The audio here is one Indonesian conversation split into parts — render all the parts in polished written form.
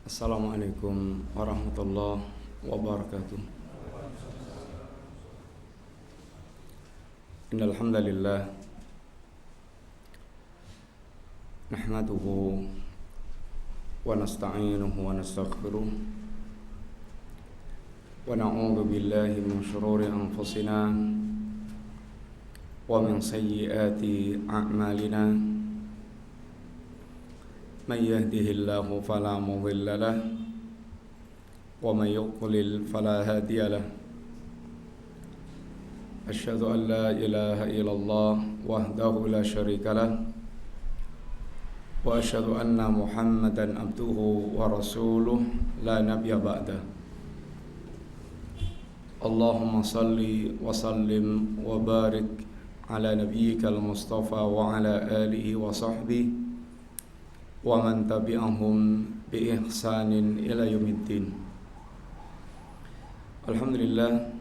Assalamualaikum warahmatullahi wabarakatuh. Innal hamdalillah nahmaduhu wa nasta'inuhu wa nastaghfiruh wa na'udzu billahi min shururi anfusina wa min sayyiati a'malina. Man yahdihillahu fala mudilla lahu wa man yudlil fala hadiya lahu. Asyhadu an la ilaha illallah wahdahu la syarika lahu wa asyhadu anna Muhammadan abduhu wa rasuluh la nabiyya ba'dah. Allahumma salli wa sallim wa barik ala nabiyyikal mustafa wa ala alihi wa sahbihi wa man tabi'ahum bi ihsanin ila yaumiddin. Alhamdulillah,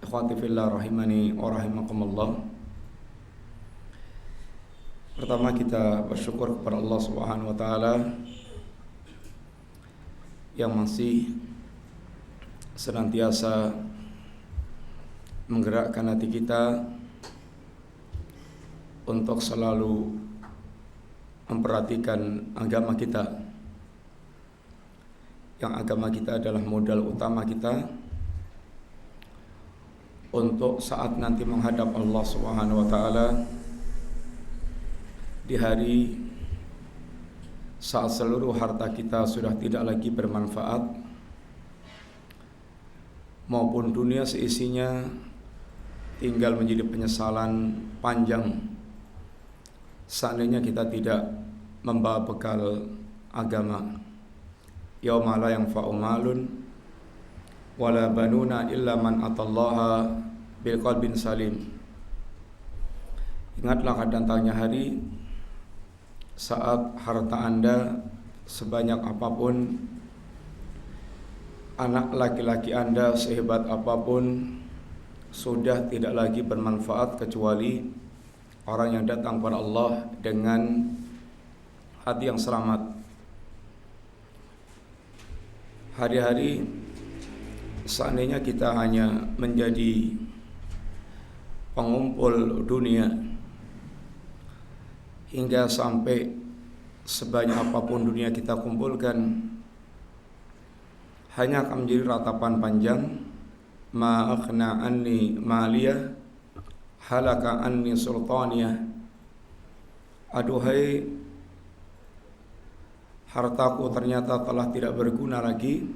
ikhwati fillah rahimani wa rahimakumullah. Pertama kita bersyukur kepada Allah Subhanahu wa taala yang masih senantiasa menggerakkan hati kita untuk selalu memperhatikan agama kita, yang agama kita adalah modal utama kita untuk saat nanti menghadap Allah Subhanahu wa taala di hari saat seluruh harta kita sudah tidak lagi bermanfaat maupun dunia seisinya tinggal menjadi penyesalan panjang seandainya kita tidak membawa bekal agama. Yauma la yanfa'u malun wala banuna illa man atallaha bilqalbin salim. Ingatlah akan datangnya hari saat harta Anda sebanyak apapun, anak laki-laki Anda sehebat apapun, sudah tidak lagi bermanfaat kecuali orang yang datang kepada Allah dengan hati yang selamat. Hari-hari seandainya kita hanya menjadi pengumpul dunia hingga sampai sebanyak apapun dunia kita kumpulkan, hanya akan menjadi ratapan panjang. Ma aghna anni maliyah halaka anni sultaniyah. Aduhai, hartaku ternyata telah tidak berguna lagi.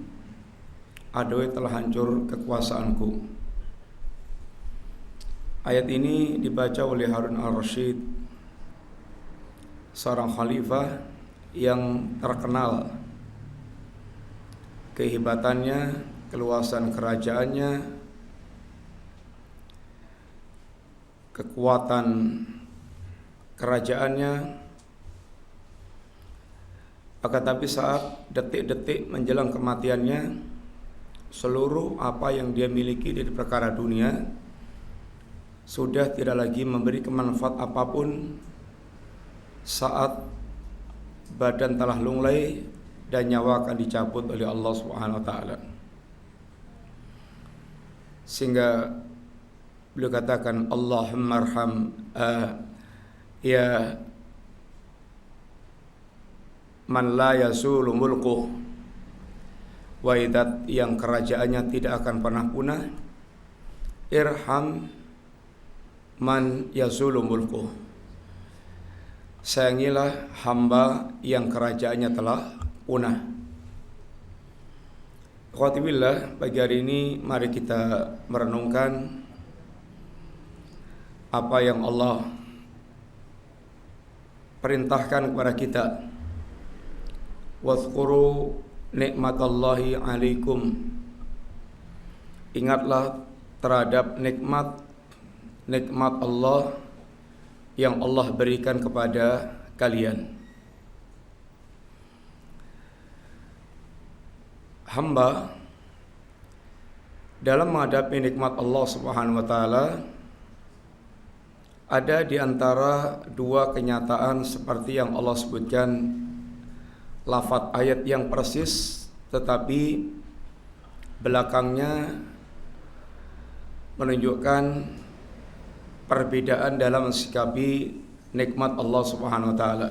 Aduhai, telah hancur kekuasaanku. Ayat ini dibaca oleh Harun al-Rasyid, seorang khalifah yang terkenal kehebatannya, keluasan kerajaannya, kekuatan kerajaannya. Akan tapi saat detik-detik menjelang kematiannya, seluruh apa yang dia miliki dari perkara dunia sudah tidak lagi memberi kemanfaat apapun saat badan telah lunglai dan nyawa akan dicabut oleh Allah Subhanahu wa taala. Sehingga beliau katakan, Allahumma arham ya man la yazulu mulkuh, waidat yang kerajaannya tidak akan pernah punah. Irham man yazulu mulkuh, sayangilah hamba yang kerajaannya telah punah. Khotibillah, pagi hari ini mari kita merenungkan apa yang Allah perintahkan kepada kita. Wadhkuru nikmatallahi alaikum. Ingatlah terhadap nikmat Allah yang Allah berikan kepada kalian. Hamba dalam menghadapi nikmat Allah Subhanahu wa taala ada di antara dua kenyataan seperti yang Allah sebutkan lafadz ayat yang persis, tetapi belakangnya menunjukkan perbedaan dalam mensikapi nikmat Allah Subhanahu wa taala.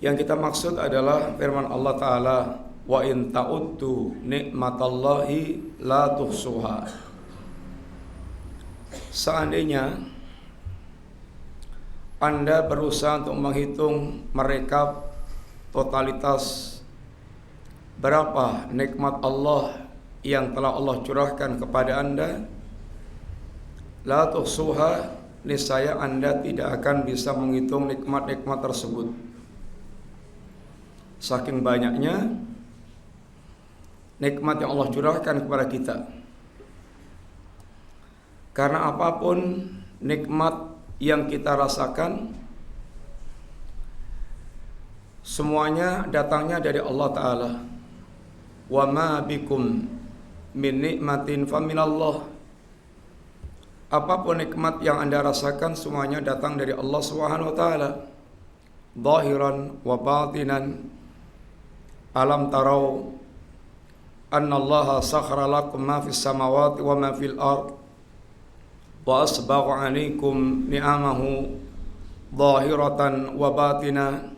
Yang kita maksud adalah firman Allah taala, wa in ta'uddu nikmatallahi la tuhsuha. Seandainya Anda berusaha untuk menghitung, merekap totalitas berapa nikmat Allah yang telah Allah curahkan kepada Anda, la tuhsuha, niscaya Anda tidak akan bisa menghitung nikmat-nikmat tersebut. Saking banyaknya nikmat yang Allah curahkan kepada kita. Karena apapun nikmat yang kita rasakan, semuanya datangnya dari Allah Ta'ala. Wa ma bikum min nikmatin faminallah. Apapun nikmat yang Anda rasakan, semuanya datang dari Allah Subhanahu wa taala. Zahiran wa batinan. Alam tarau anna Allah sakhara lakum ma fis samawati wa ma fil ard wa asbagha 'alaikum ni'amahu zahiratan wa batina.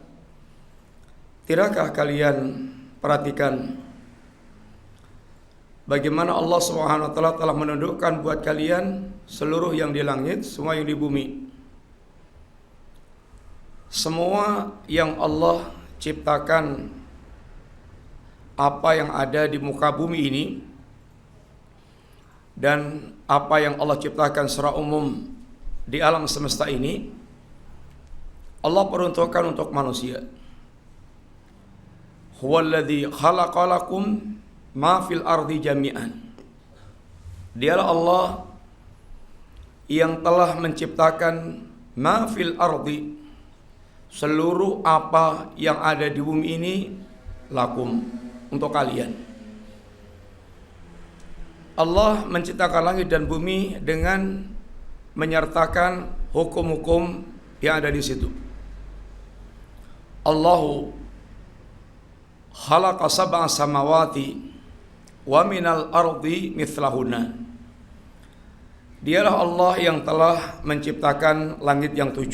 Tidakkah kalian perhatikan bagaimana Allah Subhanahu wa taala telah menundukkan buat kalian seluruh yang di langit, semua yang di bumi. Semua yang Allah ciptakan, apa yang ada di muka bumi ini dan apa yang Allah ciptakan secara umum di alam semesta ini, Allah peruntukkan untuk manusia. Huwallazi khalaqalakum ma fil ardi jami'an. Dialah Allah yang telah menciptakan ma fil ardi, seluruh apa yang ada di bumi ini, lakum, untuk kalian. Allah menciptakan langit dan bumi dengan menyertakan hukum-hukum yang ada di situ. Allahu khalaqa sab'a samawati wa minal ardi mithlahunna. Dialah Allah yang telah menciptakan langit yang 7.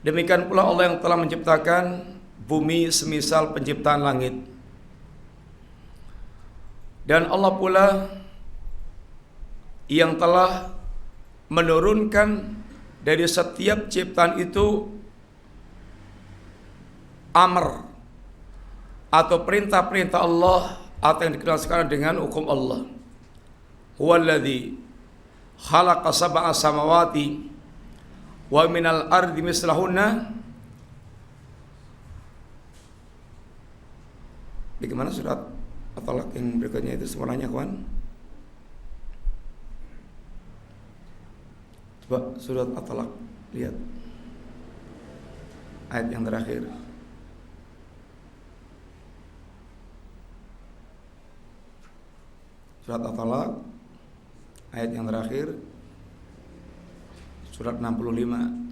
Demikian pula Allah yang telah menciptakan bumi semisal penciptaan langit. Dan Allah pula yang telah menurunkan dari setiap ciptaan itu amr atau perintah-perintah Allah, atau yang dikenal sekarang dengan hukum Allah. Huwallazi khalaqa sab'a samawati wa minal ardi mislahunna. Bagaimana surat At-Talaq yang berikutnya itu semuanya, kawan? Coba surat At-Talaq, lihat ayat yang terakhir. Surat At-Talaq ayat yang terakhir, surat 65.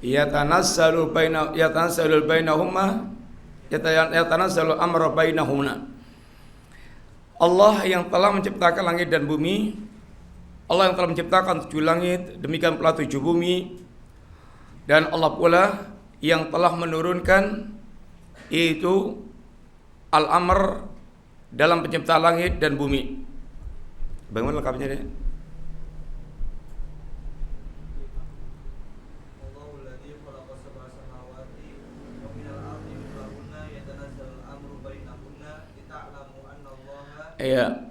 Yatanazzalu bainahuma yatanazzalu amra bainahuma. Allah yang telah menciptakan langit dan bumi, Allah yang telah menciptakan 7 langit, demikian pula 7 bumi, dan Allah pula yang telah menurunkan itu al-amr dalam penciptaan langit dan bumi. Bagaimana lengkapnya deh? Ya.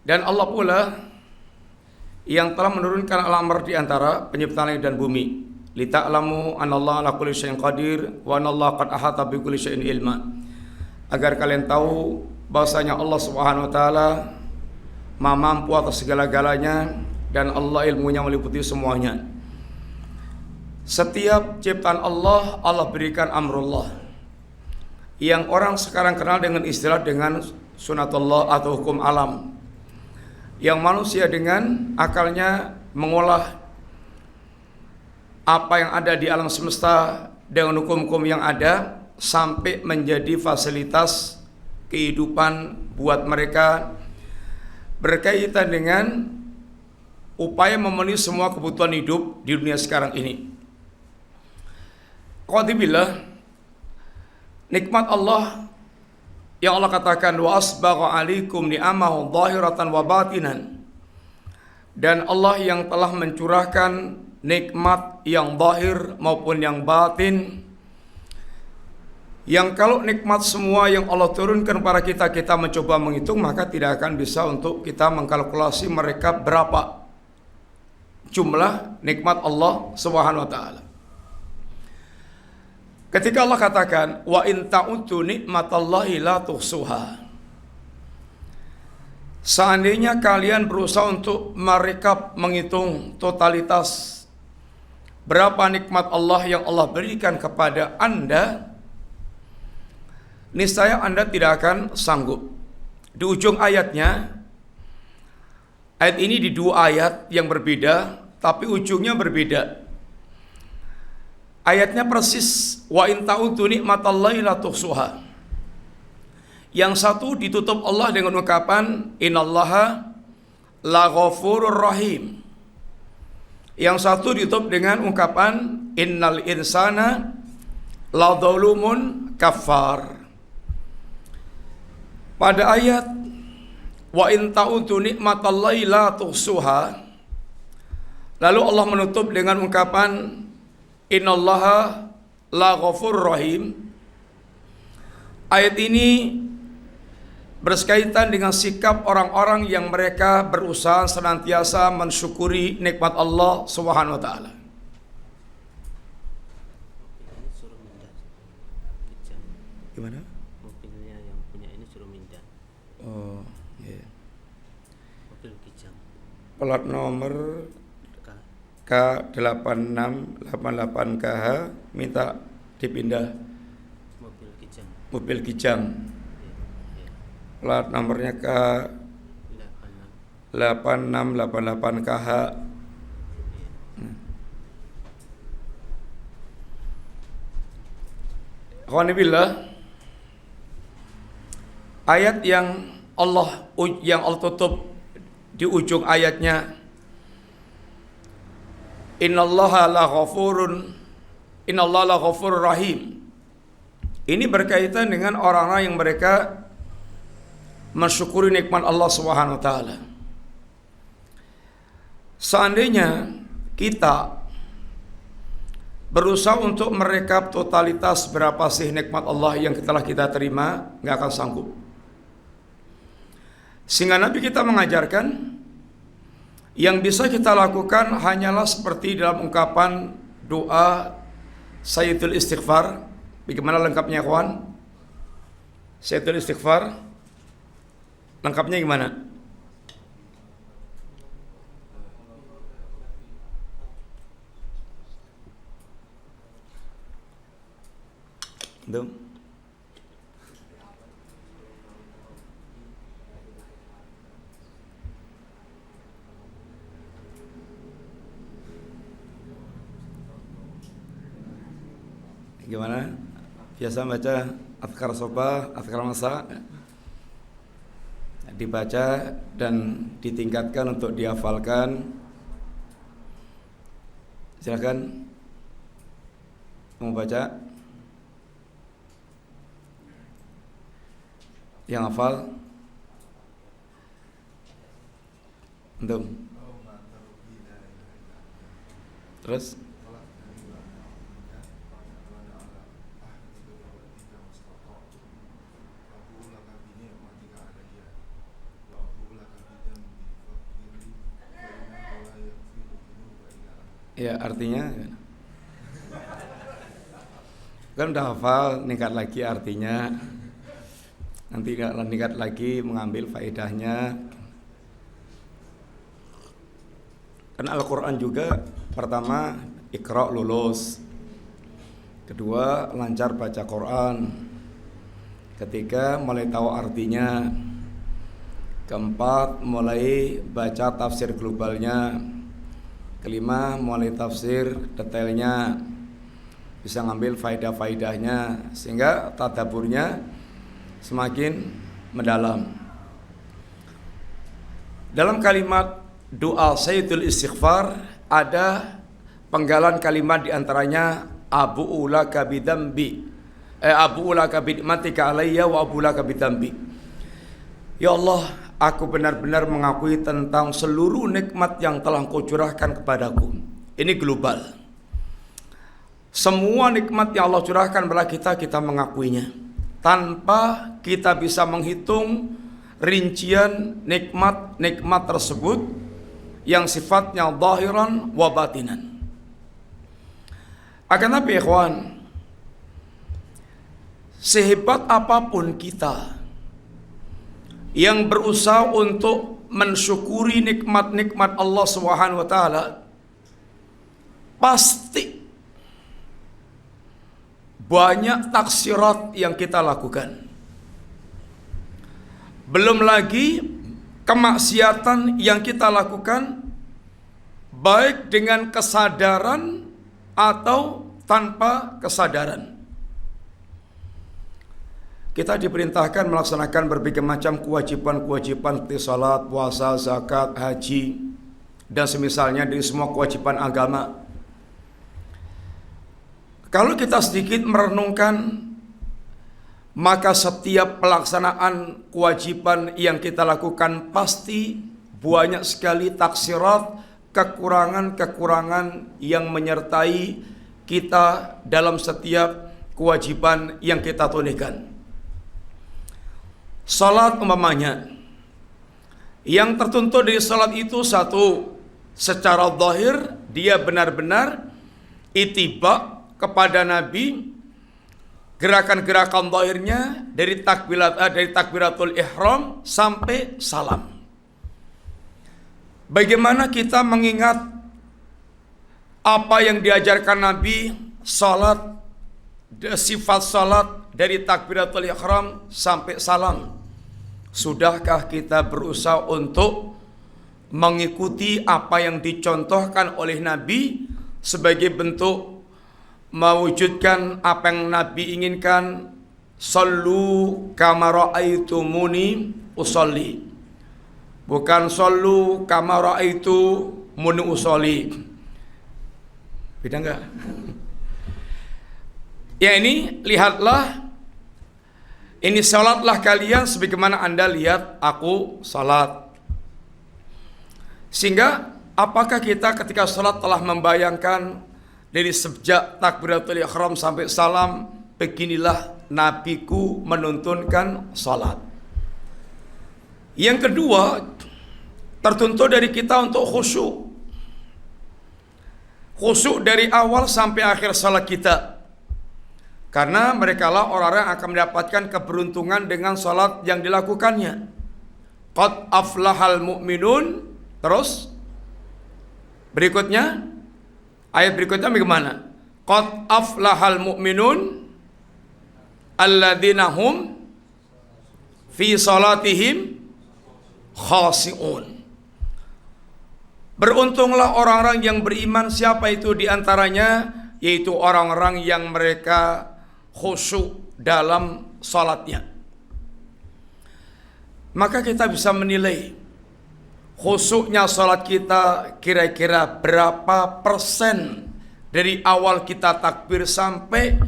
Dan Allah pula yang telah menurunkan al-amr di antara penciptaan langit dan bumi. Lita'lamu anallaha ala kulli syai'in qadir wa anallaha qad ahata bi kulli syai'in ilma. Agar kalian tahu bahwasanya Allah Subhanahu wa taala Maha mampu atas segala-galanya dan Allah ilmunya meliputi semuanya. Setiap ciptaan Allah, Allah berikan amrullah, yang orang sekarang kenal dengan istilah dengan sunatullah atau hukum alam, yang manusia dengan akalnya mengolah apa yang ada di alam semesta dengan hukum-hukum yang ada sampai menjadi fasilitas kehidupan buat mereka berkaitan dengan upaya memenuhi semua kebutuhan hidup di dunia sekarang ini. Qatibillah, nikmat Allah yang Allah katakan wa asbagha alaikum ni'amahu dhahiratan wa batinan, dan Allah yang telah mencurahkan nikmat yang zahir maupun yang batin, yang kalau nikmat semua yang Allah turunkan kepada kita mencoba menghitung, maka tidak akan bisa untuk kita mengkalkulasi mereka berapa jumlah nikmat Allah Subhanahu wa taala. Ketika Allah katakan wa in ta'uddu nikmatallahi la tuhsuha, seandainya kalian berusaha untuk merekap, menghitung totalitas berapa nikmat Allah yang Allah berikan kepada Anda, niscaya Anda tidak akan sanggup. Di ujung ayatnya, ayat ini di dua ayat yang berbeda tapi ujungnya berbeda. Ayatnya persis wa in ta'uddu nikmatallahi la tuhsuha. Yang satu ditutup Allah dengan ungkapan innallaha la ghafurur rahim. Yang satu ditutup dengan ungkapan innal insana la zalumun kafar. Pada ayat wa in ta'uddu nikmatallahi la tuhsuha, lalu Allah menutup dengan ungkapan innallaha la ghafurur rahim. Ayat ini berkaitan dengan sikap orang-orang yang mereka berusaha senantiasa mensyukuri nikmat Allah Subhanahu wa taala. Gimana? Mobilnya yang punya ini suruh mindah. Oh, iya. Yeah. Mobil Kijang. Plat nomor K8688KH minta dipindah. Mobil Kijang. Mobil Kijang. Plat nomornya K8688KH. Alhamdulillah, ayat yang Allah tutup di ujung ayatnya innallaha la ghafurur rahim. Ini berkaitan dengan orang-orang yang mereka mensyukuri nikmat Allah Subhanahu wa taala. Seandainya kita berusaha untuk merekap totalitas berapa sih nikmat Allah yang telah kita terima, nggak akan sanggup. Sehingga Nabi kita mengajarkan yang bisa kita lakukan hanyalah seperti dalam ungkapan doa Sayyidul Istighfar. Bagaimana lengkapnya kawan? Sayyidul Istighfar lengkapnya gimana? Itu gimana? Biasa baca Adhkar Sobah, Adhkar Masa, dibaca dan ditingkatkan untuk dihafalkan. Silakan mau baca yang hafal. Untuk terus ya, artinya kan udah hafal, meningkat lagi artinya, nanti meningkat lagi mengambil faedahnya. Kan Al-Quran juga pertama Iqra lulus, kedua lancar baca Quran, ketiga mulai tahu artinya, Keempat, mulai baca tafsir globalnya. Kelima, mulai tafsir detailnya, bisa ngambil faedah-faedahnya sehingga tadaburnya semakin mendalam. Dalam kalimat doa Sayyidul Istighfar ada penggalan kalimat diantaranya abu'u laka bidambi, abu'u laka bidmatika alayya wa abu'u laka bidambi. Ya Allah, aku benar-benar mengakui tentang seluruh nikmat yang telah Engkau curahkan kepadaku. Ini global. Semua nikmat yang Allah curahkan kepada kita mengakuinya. Tanpa kita bisa menghitung rincian nikmat-nikmat tersebut yang sifatnya zahiran wa batinan. Akan tapi ikhwan, sehebat apapun kita yang berusaha untuk mensyukuri nikmat-nikmat Allah Subhanahu wa taala, pasti banyak taksirat yang kita lakukan. Belum lagi kemaksiatan yang kita lakukan, baik dengan kesadaran atau tanpa kesadaran. Kita diperintahkan melaksanakan berbagai macam kewajiban-kewajiban seperti salat, puasa, zakat, haji, dan semisalnya dari semua kewajiban agama. Kalau kita sedikit merenungkan, maka setiap pelaksanaan kewajiban yang kita lakukan pasti banyak sekali taksirat, kekurangan-kekurangan yang menyertai kita dalam setiap kewajiban yang kita tunaikan. Salat umpamanya, yang tertuntut dari salat itu satu, secara zahir dia benar-benar ittiba kepada Nabi, gerakan-gerakan zahirnya dari takbiratul ihram sampai salam. Bagaimana kita mengingat apa yang diajarkan Nabi, salat, sifat salat dari takbiratul ihram sampai salam? Sudahkah kita berusaha untuk mengikuti apa yang dicontohkan oleh Nabi sebagai bentuk mewujudkan apa yang Nabi inginkan? Sallu kama ra'aitumuni usolli, bukan sallu kama ra'aitumuni usolli. Beda enggak? Ya, ini lihatlah, ini salatlah kalian sebagaimana Anda lihat aku salat. Sehingga apakah kita ketika salat telah membayangkan dari sejak takbiratul ihram sampai salam, beginilah nabiku menuntunkan salat. Yang kedua, tertuntut dari kita untuk khusyuk. Khusyuk dari awal sampai akhir salat kita. Karena mereka lah orang-orang yang akan mendapatkan keberuntungan dengan salat yang dilakukannya. Qad aflahal mu'minun. Terus berikutnya, ayat berikutnya bagaimana? Qad aflahal mu'minun alladzina hum fi salatihim khashi'un. Beruntunglah orang-orang yang beriman. Siapa itu diantaranya? Yaitu orang-orang yang mereka khusyuk dalam salatnya. Maka kita bisa menilai khusyuknya salat kita kira-kira berapa persen dari awal kita takbir sampai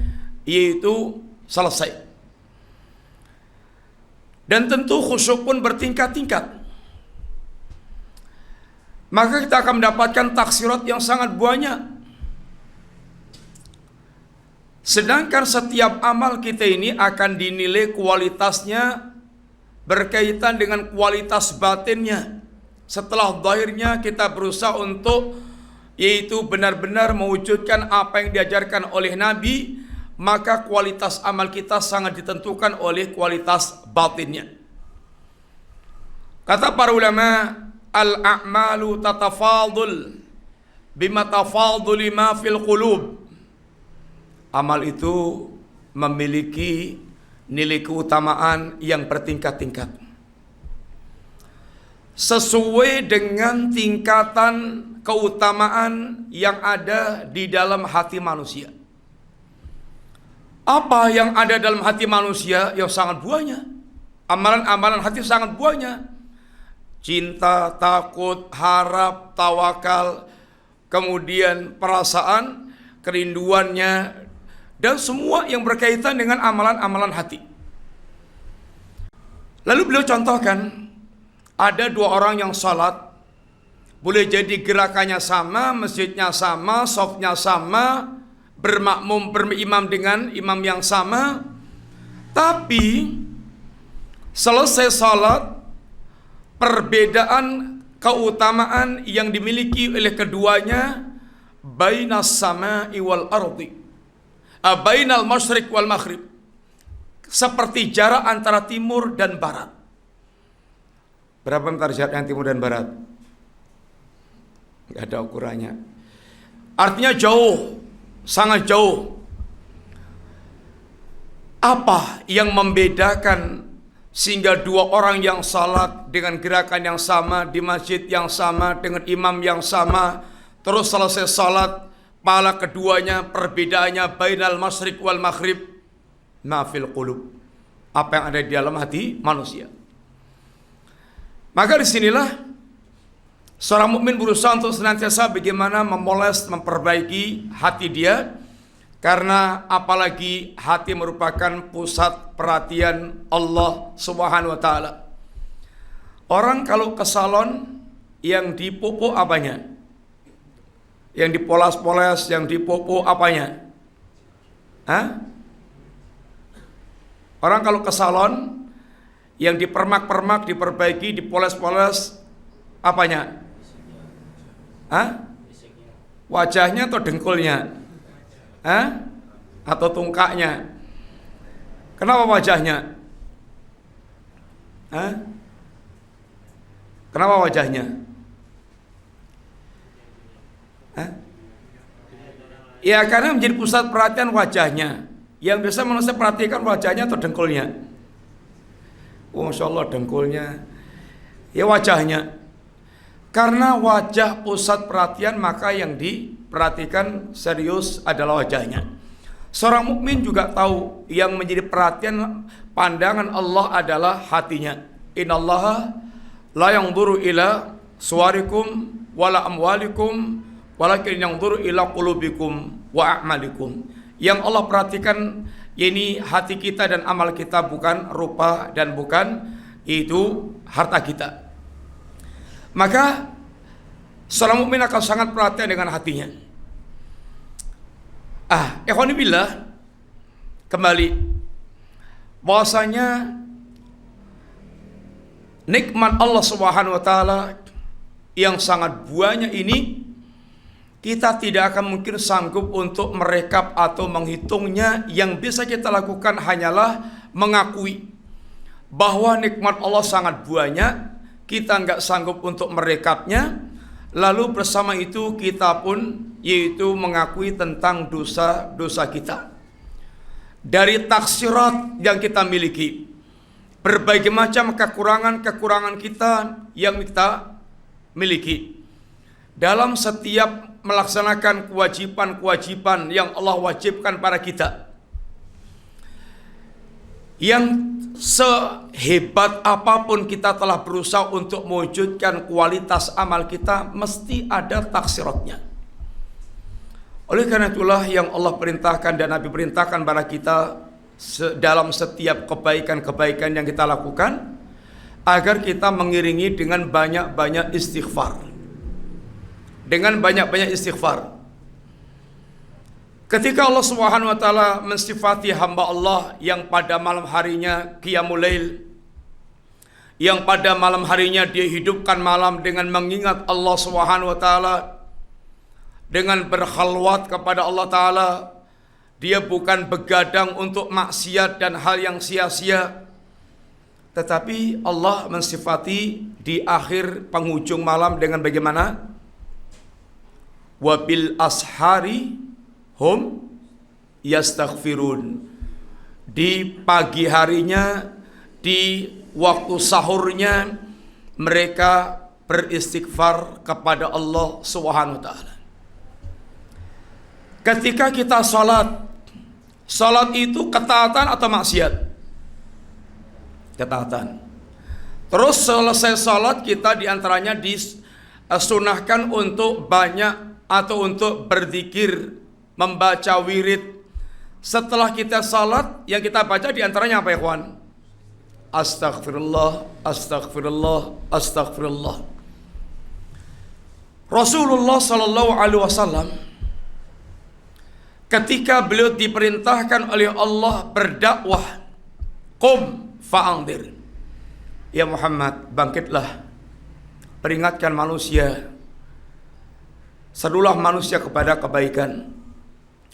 yaitu selesai. Dan tentu khusyuk pun bertingkat-tingkat. Maka kita akan mendapatkan taksirat yang sangat banyak. Sedangkan setiap amal kita ini akan dinilai kualitasnya berkaitan dengan kualitas batinnya. Setelah zahirnya kita berusaha untuk yaitu benar-benar mewujudkan apa yang diajarkan oleh Nabi, maka kualitas amal kita sangat ditentukan oleh kualitas batinnya. Kata para ulama, al-a'malu tatafadul bima tafadul ma fil qulub. Amal itu memiliki nilai keutamaan yang bertingkat-tingkat. sesuai dengan tingkatan keutamaan yang ada di dalam hati manusia. Apa yang ada dalam hati manusia? Yang sangat banyak. Amalan-amalan hati sangat banyak. Cinta, takut, harap, tawakal, kemudian perasaan, kerinduannya, dan semua yang berkaitan dengan amalan-amalan hati. Lalu beliau contohkan, ada dua orang yang salat, boleh jadi gerakannya sama, masjidnya sama, shofnya sama, bermakmum, berimam dengan imam yang sama, tapi selesai salat, perbedaan keutamaan yang dimiliki oleh keduanya bainas sama'i wal ardi, bainal masyriq wal maghrib, seperti jarak antara timur dan barat. Berapa meter jaraknya timur dan barat? Gak ada ukurannya. Artinya jauh, sangat jauh. Apa yang membedakan sehingga dua orang yang salat dengan gerakan yang sama, di masjid yang sama, dengan imam yang sama, terus selesai salat, pahala keduanya perbedaannya bainal masyriq wal maghrib, ma fil qulub, apa yang ada di dalam hati manusia. Maka disinilah seorang mukmin berusaha untuk senantiasa bagaimana memoles, memperbaiki hati dia, karena apalagi hati merupakan pusat perhatian Allah Subhanahu wa taala. Orang kalau ke salon, yang dipupuk apanya? Yang dipoles-poles, yang dipupuk apanya? Hah? Orang kalau ke salon, yang dipermak-permak, diperbaiki, dipoles-poles apanya? Hah? Wajahnya atau dengkulnya? Hah? Atau tungkaknya? Kenapa wajahnya? Hah? Kenapa wajahnya? Hah? Ya karena menjadi pusat perhatian wajahnya. Yang biasa manusia perhatikan wajahnya atau dengkulnya? Oh, Masya Allah dengkulnya. Ya wajahnya. Karena wajah pusat perhatian, maka yang diperhatikan serius adalah wajahnya. Seorang mukmin juga tahu yang menjadi perhatian pandangan Allah adalah hatinya. Innallaha la yanzuru ila suwarikum wala amwalikum walakin yanzuru ila qulubikum wa a'malikum. Yang Allah perhatikan ini hati kita dan amal kita, bukan rupa dan bukan itu harta kita. Maka seorang mukmin akan sangat perhatian dengan hatinya. Ikhwani billah, kembali bahwasanya nikmat Allah Subhanahu wa taala yang sangat banyak ini, kita tidak akan mungkin sanggup untuk merekap atau menghitungnya. Yang bisa kita lakukan hanyalah mengakui bahwa nikmat Allah sangat banyak. Kita nggak sanggup untuk merekapnya. Lalu bersama itu kita pun yaitu mengakui tentang dosa-dosa kita. Dari taksirat yang kita miliki, berbagai macam kekurangan-kekurangan kita yang kita miliki. Dalam setiap melaksanakan kewajiban-kewajiban yang Allah wajibkan pada kita, yang sehebat apapun kita telah berusaha untuk mewujudkan kualitas amal kita, mesti ada taksiratnya. Oleh karena itulah yang Allah perintahkan dan Nabi perintahkan pada kita dalam setiap kebaikan-kebaikan yang kita lakukan, agar kita mengiringi dengan banyak-banyak istighfar. Dengan banyak-banyak istighfar. Ketika Allah Subhanahu wa taala mensifati hamba Allah yang pada malam harinya qiyamul lail, yang pada malam harinya dia hidupkan malam dengan mengingat Allah Subhanahu wa taala, dengan berkhalwat kepada Allah taala, dia bukan begadang untuk maksiat dan hal yang sia-sia, tetapi Allah mensifati di akhir penghujung malam dengan bagaimana? Wabil ashari hum yastaghfirun. Di pagi harinya, di waktu sahurnya, mereka beristighfar kepada Allah Subhanahu wa taala. Ketika kita salat itu ketaatan atau maksiat? Ketaatan. Terus selesai salat kita diantaranya disunahkan untuk banyak atau untuk berzikir, membaca wirid. Setelah kita salat, yang kita baca diantaranya apa ya kawan? Astaghfirullah, astaghfirullah, astaghfirullah. Rasulullah Sallallahu Alaihi Wasallam ketika beliau diperintahkan oleh Allah berdakwah, qum fa'andir, ya Muhammad, bangkitlah, peringatkan manusia, serulah manusia kepada kebaikan,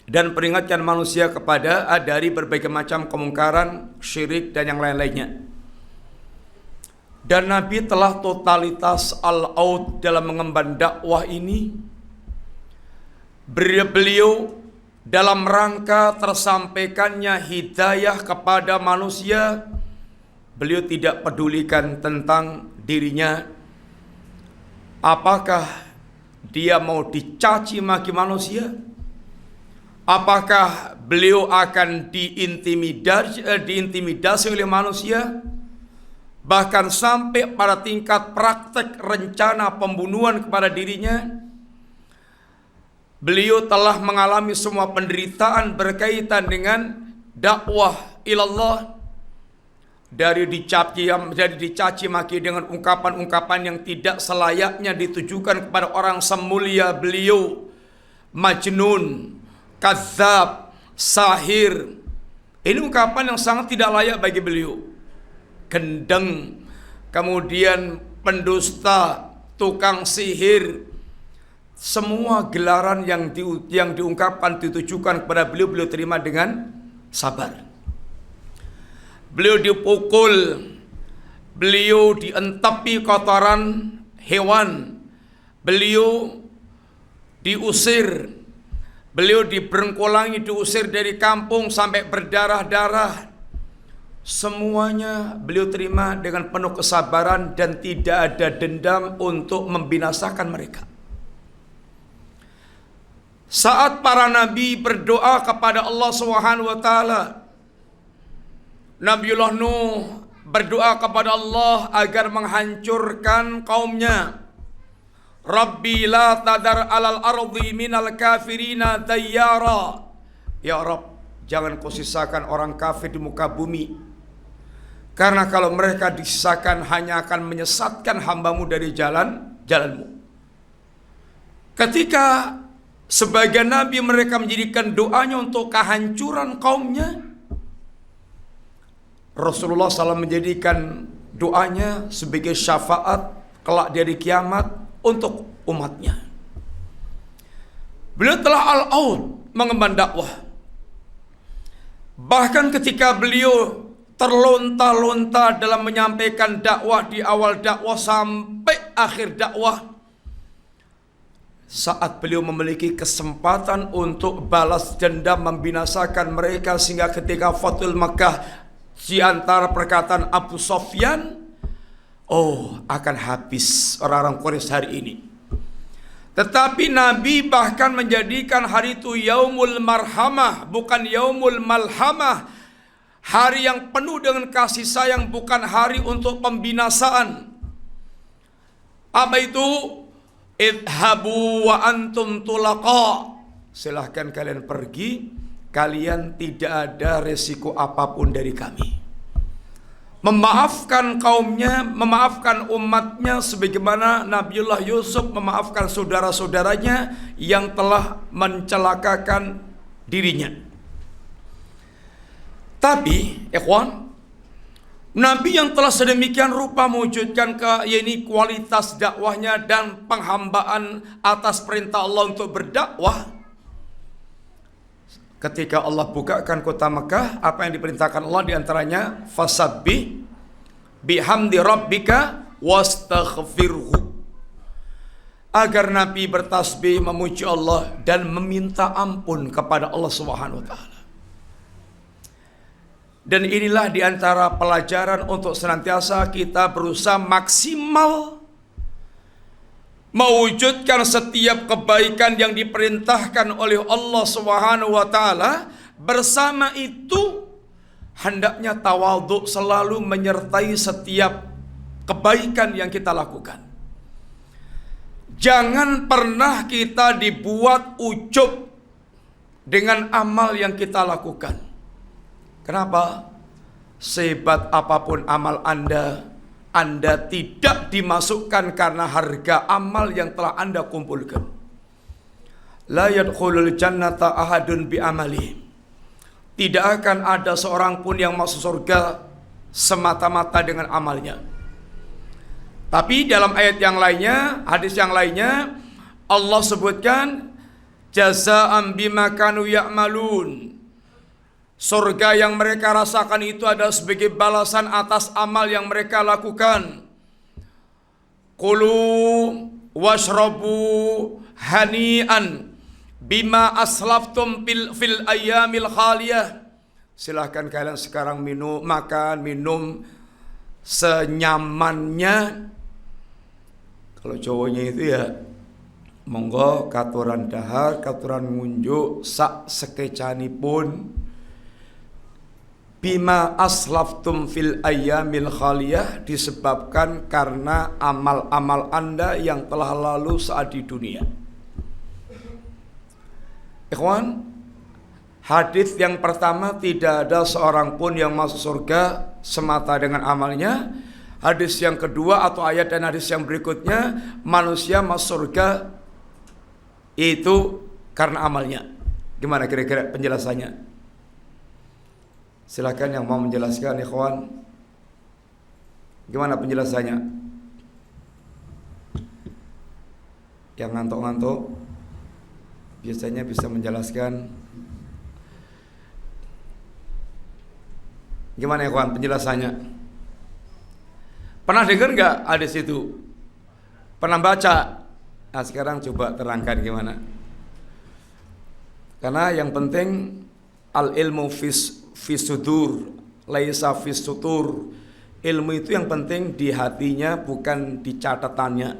dan peringatkan manusia kepada dari berbagai macam kemungkaran, syirik dan yang lain-lainnya. Dan Nabi telah totalitas all-out dalam mengemban dakwah ini. Beliau dalam rangka tersampaikannya hidayah kepada manusia, beliau tidak pedulikan tentang dirinya. Apakah dia mau dicaci maki manusia? Apakah beliau akan diintimidasi oleh manusia? Bahkan sampai pada tingkat praktek rencana pembunuhan kepada dirinya. Beliau telah mengalami semua penderitaan berkaitan dengan dakwah ilallah, dari dicaci maki dengan ungkapan-ungkapan yang tidak selayaknya ditujukan kepada orang semulia beliau, majnun, kadzab, sahir. Ini ungkapan yang sangat tidak layak bagi beliau. Gendeng, kemudian pendusta, tukang sihir, semua gelaran yang diungkapkan ditujukan kepada beliau, beliau terima dengan sabar. Beliau dipukul, beliau dientapi kotoran hewan, beliau diusir, beliau diberengkolangi, diusir dari kampung sampai berdarah-darah. Semuanya beliau terima dengan penuh kesabaran dan tidak ada dendam untuk membinasakan mereka. Saat para nabi berdoa kepada Allah Subhanahu wa taala, Nabiullah Nuh berdoa kepada Allah agar menghancurkan kaumnya. Rabbi la tadar alal ardi minal kafirina dayyara. Ya Rabb, jangan kau sisakan orang kafir di muka bumi. Karena kalau mereka disisakan hanya akan menyesatkan hambamu dari jalanmu. Ketika sebagian nabi mereka menjadikan doanya untuk kehancuran kaumnya, Rasulullah SAW menjadikan doanya sebagai syafaat kelak dari kiamat untuk umatnya. Beliau telah all-out mengemban dakwah. Bahkan ketika beliau terlonta-lonta dalam menyampaikan dakwah di awal dakwah sampai akhir dakwah, saat beliau memiliki kesempatan untuk balas dendam, membinasakan mereka, sehingga ketika Fathul Makkah, di antara perkataan Abu Sufyan, akan habis orang-orang Quraisy hari ini. Tetapi Nabi bahkan menjadikan hari itu yaumul marhamah, bukan yaumul malhamah. Hari yang penuh dengan kasih sayang, bukan hari untuk pembinasaan. Apa itu? Idhabu wa antum tulaqa. Silahkan kalian pergi, kalian tidak ada resiko apapun dari kami. Memaafkan kaumnya, memaafkan umatnya, sebagaimana Nabiullah Yusuf memaafkan saudara-saudaranya yang telah mencelakakan dirinya. Tapi, ikhwan, Nabi yang telah sedemikian rupa mewujudkan kualitas dakwahnya dan penghambaan atas perintah Allah untuk berdakwah, ketika Allah bukakan kota Mekah, apa yang diperintahkan Allah diantaranya fasabbih bihamdi rabbika wastaghfirhu, agar Nabi bertasbih memuji Allah dan meminta ampun kepada Allah Subhanahu wa taala. Dan inilah diantara pelajaran untuk senantiasa kita berusaha maksimal mewujudkan setiap kebaikan yang diperintahkan oleh Allah Subhanahu wa taala. Bersama itu hendaknya tawadhu selalu menyertai setiap kebaikan yang kita lakukan. Jangan pernah kita dibuat ujub dengan amal yang kita lakukan. Kenapa? Sehebat apapun amal Anda tidak dimasukkan karena harga amal yang telah Anda kumpulkan. La yadkhulul jannata ahadun bi amali. Tidak akan ada seorang pun yang masuk surga semata-mata dengan amalnya. Tapi dalam ayat yang lainnya, hadis yang lainnya, Allah sebutkan jazaa'an bima kanu ya'malun. Surga yang mereka rasakan itu adalah sebagai balasan atas amal yang mereka lakukan. Kulu washrabu hani'an bima aslaftum fil ayyamil khaliyah. Silahkan kalian sekarang minum senyamannya. Kalau cowoknya itu ya monggo katuran dahar, katuran ngunjuk sak sekecanipun. Bima aslaftum fil ayyamil khaliyah, disebabkan karena amal-amal Anda yang telah lalu saat di dunia. Ikhwan, hadis yang pertama, tidak ada seorang pun yang masuk surga semata dengan amalnya. Hadis yang kedua atau ayat dan hadis yang berikutnya, manusia masuk surga itu karena amalnya. Gimana kira-kira penjelasannya? Silakan yang mau menjelaskan, ikhwan. Gimana penjelasannya? Yang ngantuk-ngantuk biasanya bisa menjelaskan. Gimana ikhwan penjelasannya? Pernah dengar nggak hadis itu? Pernah baca? Nah sekarang coba terangkan gimana? Karena yang penting al ilmu fis sudur, laisa fis sutur. Ilmu itu yang penting di hatinya, bukan di catatannya.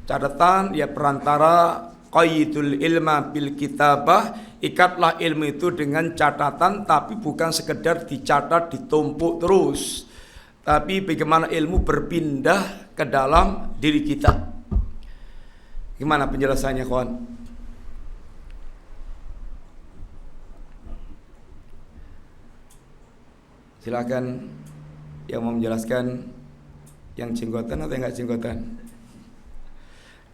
Catatan ya perantara, qaidul ilma bil kitabah, ikatlah ilmu itu dengan catatan, tapi bukan sekedar dicatat ditumpuk terus. Tapi bagaimana ilmu berpindah ke dalam diri kita. Gimana penjelasannya, kawan? Silakan yang mau menjelaskan, yang jenggotan atau yang enggak jenggotan.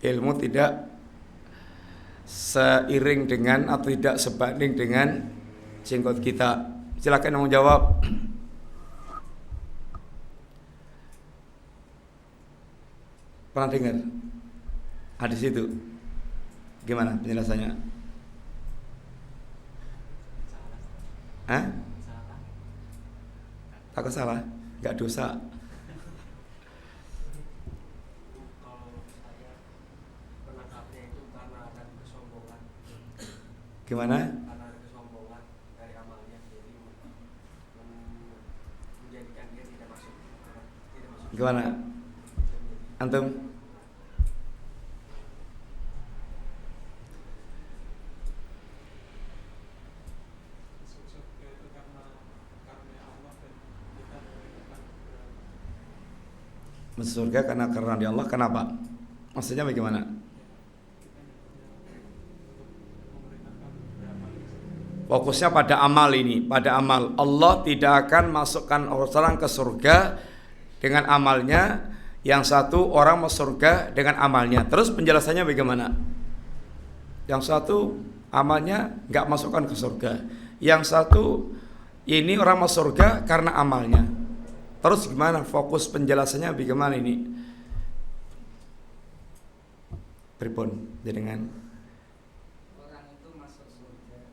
Ilmu tidak seiring dengan atau tidak sebanding dengan jenggot kita. Silakan yang mau jawab. Pernah dengar hadis itu? Gimana penjelasannya? Hah? Takut salah? Gak dosa. Kalau saya menangkapnya itu karena ada kesombongan. Gimana? Karena ada kesombongan dari amalnya, jadi menjadikan dia tidak masuk. Gimana? Antum? Masuk surga karena di Allah. Kenapa? Maksudnya bagaimana? Fokusnya pada amal ini, pada amal. Allah tidak akan masukkan orang ke surga dengan amalnya. Yang satu orang masuk surga dengan amalnya. Terus penjelasannya bagaimana? Yang satu amalnya nggak masukkan ke surga. Yang satu ini orang masuk surga karena amalnya. Terus gimana fokus penjelasannya bagaimana ini? Pripun jenengan? Orang itu masuk surga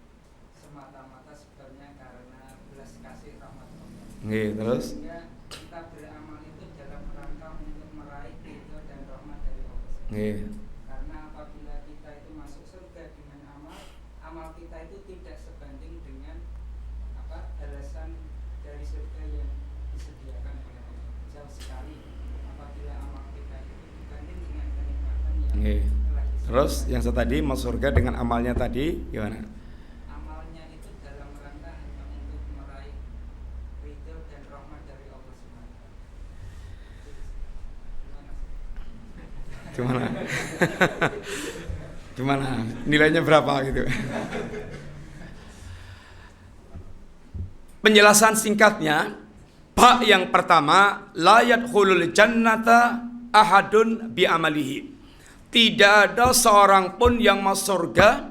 semata-mata sebenarnya karena belas kasih rahmat Allah. Nggih, terus Sehingga kita beramal itu dalam rangka untuk meraih ridho dan rahmat dari Allah. nggih. Karena apabila kita itu masuk surga dengan amal kita itu tidak sebanding dengan balasan dari surga yang disediakan oleh Allah jauh sekali apabila amal kita itu dibanding dengan kenikmatan yang Nggih. telah disediakan. Terus yang tadi masuk surga dengan amalnya tadi gimana? Amalnya itu dalam rangka hanya untuk meraih ridho dan rahmat dari Allah SWT. Gimana? Gimana? Gimana? Nilainya berapa gitu? Penjelasan singkatnya, bab yang pertama, la yadkhulul jannata ahadun bi amalihi. Tidak ada seorang pun yang masuk surga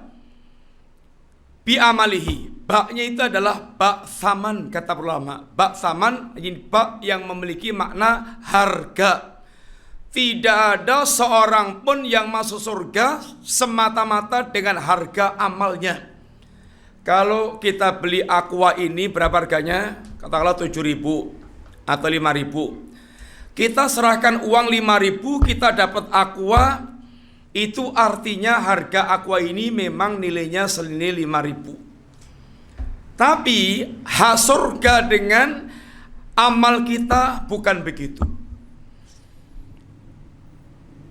bi amalihi. Baknya itu adalah bak saman, kata ulama. Bak saman ini bak yang memiliki makna harga. Tidak ada seorang pun yang masuk surga semata-mata dengan harga amalnya. Kalau kita beli aqua ini berapa harganya? Katakanlah 7.000 atau 5.000. Kita serahkan uang 5.000, kita dapat aqua. Itu artinya harga aqua ini memang nilainya senilai 5.000. Tapi hak surga dengan amal kita bukan begitu.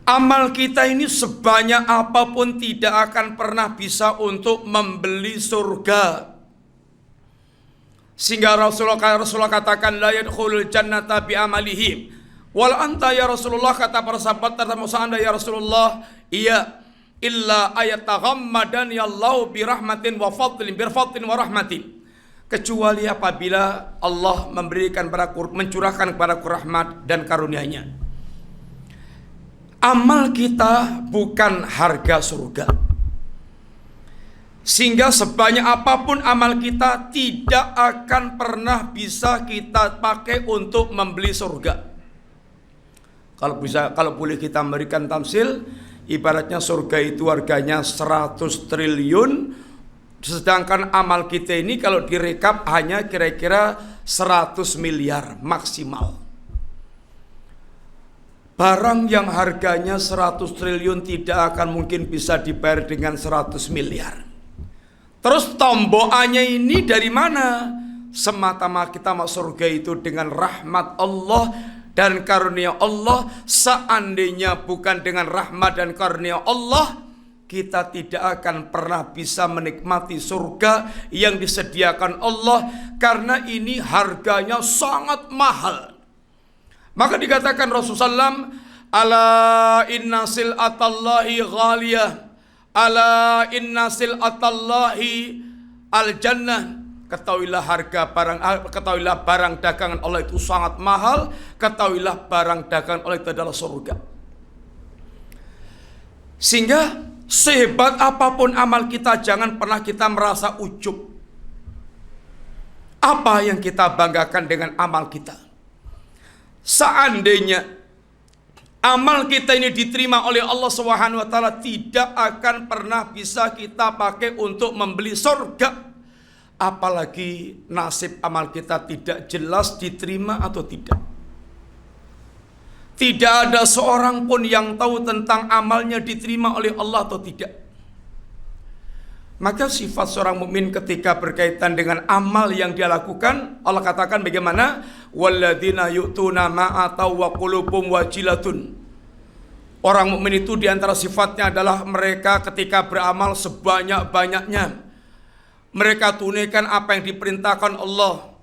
Amal kita ini sebanyak apapun tidak akan pernah bisa untuk membeli surga. Sehingga Rasulullah katakan la yadkhulul jannata bi amalihi. Wal anta ya Rasulullah, kata para sahabat, termasuk Anda ya Rasulullah, iya, illa ayataghammadani Allah bi rahmatin wa fadlin, bi fadlin wa rahmatin. Kecuali apabila Allah mencurahkan kepadaku rahmat dan karunia-Nya. Amal kita bukan harga surga. Sehingga sebanyak apapun amal kita tidak akan pernah bisa kita pakai untuk membeli surga. Kalau boleh kita memberikan tamsil, ibaratnya surga itu harganya 100 triliun, sedangkan amal kita ini kalau direkap hanya kira-kira 100 miliar maksimal. Barang yang harganya 100 triliun tidak akan mungkin bisa dibayar dengan 100 miliar. Terus tombokannya ini dari mana? Semata-mata kita masuk surga itu dengan rahmat Allah dan karunia Allah. Seandainya bukan dengan rahmat dan karunia Allah, kita tidak akan pernah bisa menikmati surga yang disediakan Allah, karena ini harganya sangat mahal. Maka dikatakan Rasulullah SAW, ala inna sil'atallahi ghaliyah, ala inna sil'atallahi al-jannah. Ketahuilah ketahuilah barang dagangan Allah itu sangat mahal. Ketahuilah barang dagangan Allah itu adalah surga. Sehingga sehebat apapun amal kita, jangan pernah kita merasa ujub. Apa yang kita banggakan dengan amal kita? Seandainya amal kita ini diterima oleh Allah Subhanahu wa taala, tidak akan pernah bisa kita pakai untuk membeli surga. Apalagi nasib amal kita tidak jelas diterima atau tidak. Tidak ada seorang pun yang tahu tentang amalnya diterima oleh Allah atau tidak. Maka sifat seorang mukmin ketika berkaitan dengan amal yang dia lakukan, Allah katakan bagaimana? Walladzina yu'tuna ma atau wa qulubuhum wajilatun. Orang mukmin itu diantara sifatnya adalah mereka ketika beramal sebanyak-banyaknya, mereka tunaikan apa yang diperintahkan Allah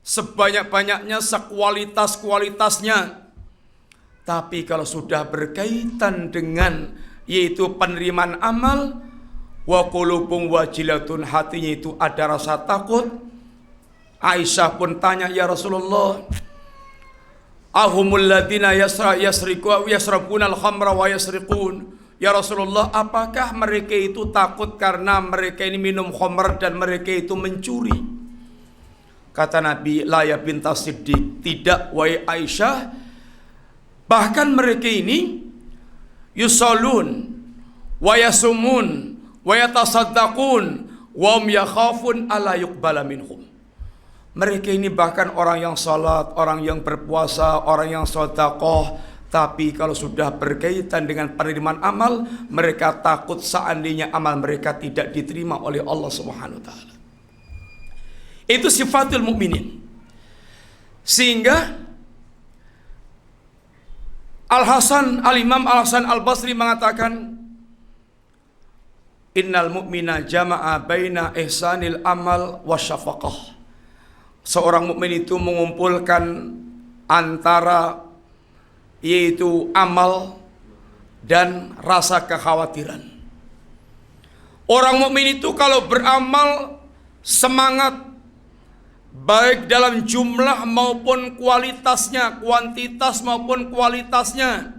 sebanyak-banyaknya, sekualitas-kualitasnya. Tapi kalau sudah berkaitan dengan yaitu penerimaan amal, wa qulubuhum wajilatun, hatinya itu ada rasa takut. Aisyah pun tanya, ya Rasulullah, ahumul ladina yasrabuna al-khamra wa yasriqun. Ya Rasulullah, apakah mereka itu takut karena mereka ini minum khamr dan mereka itu mencuri? Kata Nabi, la ya bintas Siddiq, tidak wahai Aisyah. Bahkan mereka ini yusallun wa yasumun wa yatasaddaqun wa hum yakhafun alla yuqbala minhum. Mereka ini bahkan orang yang salat, orang yang berpuasa, orang yang sedekah, tapi kalau sudah berkaitan dengan penerimaan amal, mereka takut seandainya amal mereka tidak diterima oleh Allah Subhanahu wa taala. Itu sifatul mukminin. Sehingga Al-Imam Al-Hasan Al-Basri mengatakan, innal mu'mina jama'a baina ihsanil amal wasyafaqah. Seorang mukmin itu mengumpulkan antara yaitu amal dan rasa kekhawatiran. Orang mukmin itu kalau beramal semangat, baik dalam jumlah maupun kualitasnya, kuantitas maupun kualitasnya.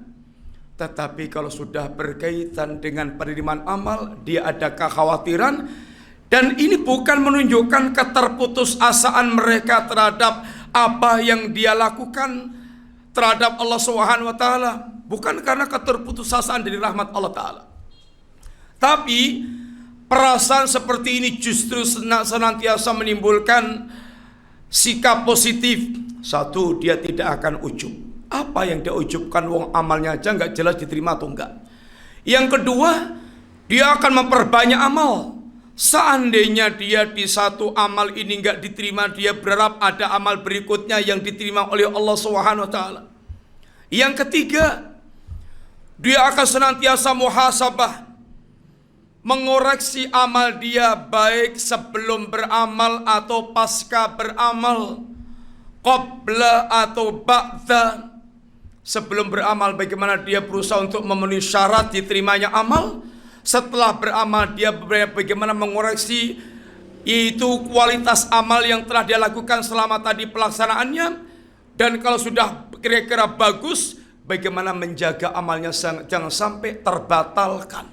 Tetapi kalau sudah berkaitan dengan penerimaan amal, dia ada kekhawatiran. Dan ini bukan menunjukkan keterputusasaan mereka terhadap apa yang dia lakukan terhadap Allah Subhanahu wa taala, bukan karena keterputusasaan dari rahmat Allah taala. Tapi perasaan seperti ini justru senantiasa menimbulkan sikap positif. Satu, dia tidak akan ujub. Apa yang dia ujubkan, wong amalnya aja nggak jelas diterima atau enggak. Yang kedua, dia akan memperbanyak amal. Seandainya dia di satu amal ini nggak diterima, dia berharap ada amal berikutnya yang diterima oleh Allah Subhanahu wa taala. Yang ketiga, dia akan senantiasa muhasabah, mengoreksi amal dia baik sebelum beramal atau pasca beramal, qabla atau ba'da. Sebelum beramal bagaimana dia berusaha untuk memenuhi syarat diterimanya amal. Setelah beramal dia bagaimana mengoreksi yaitu kualitas amal yang telah dia lakukan selama tadi pelaksanaannya. Dan kalau sudah kira-kira bagus, bagaimana menjaga amalnya jangan sampai terbatalkan.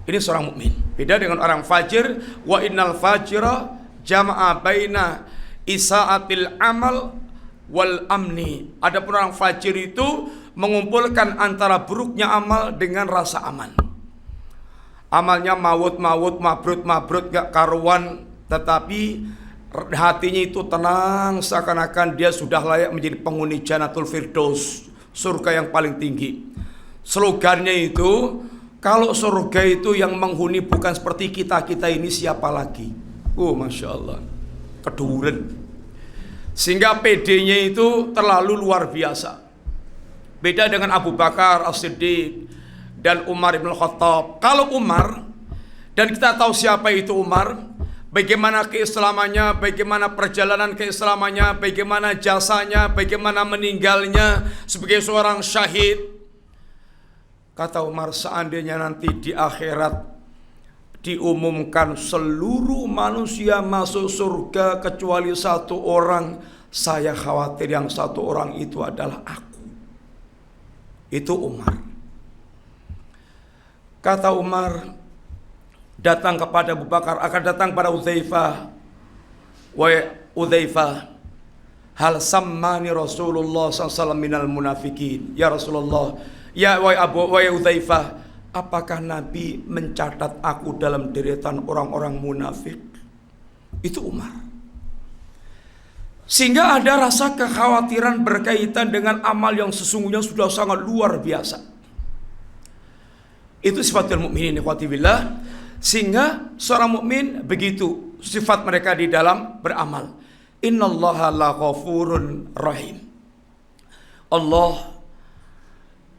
Ini seorang mukmin. Beda dengan orang fajir. Wa innal fajira jama'a baina isa'atil amal wal amni. Adapun orang fajir itu mengumpulkan antara buruknya amal dengan rasa aman. Amalnya mawut-mawut, mabrut-mabrut, gak karuan, tetapi hatinya itu tenang, seakan-akan dia sudah layak menjadi penghuni Jannatul Firdaus, surga yang paling tinggi. Slogannya itu, kalau surga itu yang menghuni bukan seperti kita-kita ini, siapa lagi? Oh, Masya Allah, keduren. Sehingga PD-nya itu terlalu luar biasa. Beda dengan Abu Bakar As-Siddiq dan Umar Ibn Khattab. Kalau Umar, dan kita tahu siapa itu Umar, bagaimana keislamannya, bagaimana perjalanan keislamannya, bagaimana jasanya, bagaimana meninggalnya sebagai seorang syahid. Kata Umar, seandainya nanti di akhirat diumumkan seluruh manusia masuk surga kecuali satu orang, saya khawatir yang satu orang itu adalah aku. Itu Umar. Kata Umar, datang kepada Abu Bakar, akan datang pada Udzaifah. Wa Udzaifah, hal sammani Rasulullah SAW minal munafikin. Ya Rasulullah, ya wa Udzaifah, apakah Nabi mencatat aku dalam deretan orang-orang munafik? Itu Umar. Sehingga ada rasa kekhawatiran berkaitan dengan amal yang sesungguhnya sudah sangat luar biasa. Itu sifatul mukminin ikhwati billah. Sehingga seorang mukmin begitu sifat mereka di dalam beramal. Innallaha laghafurun rahim. Allah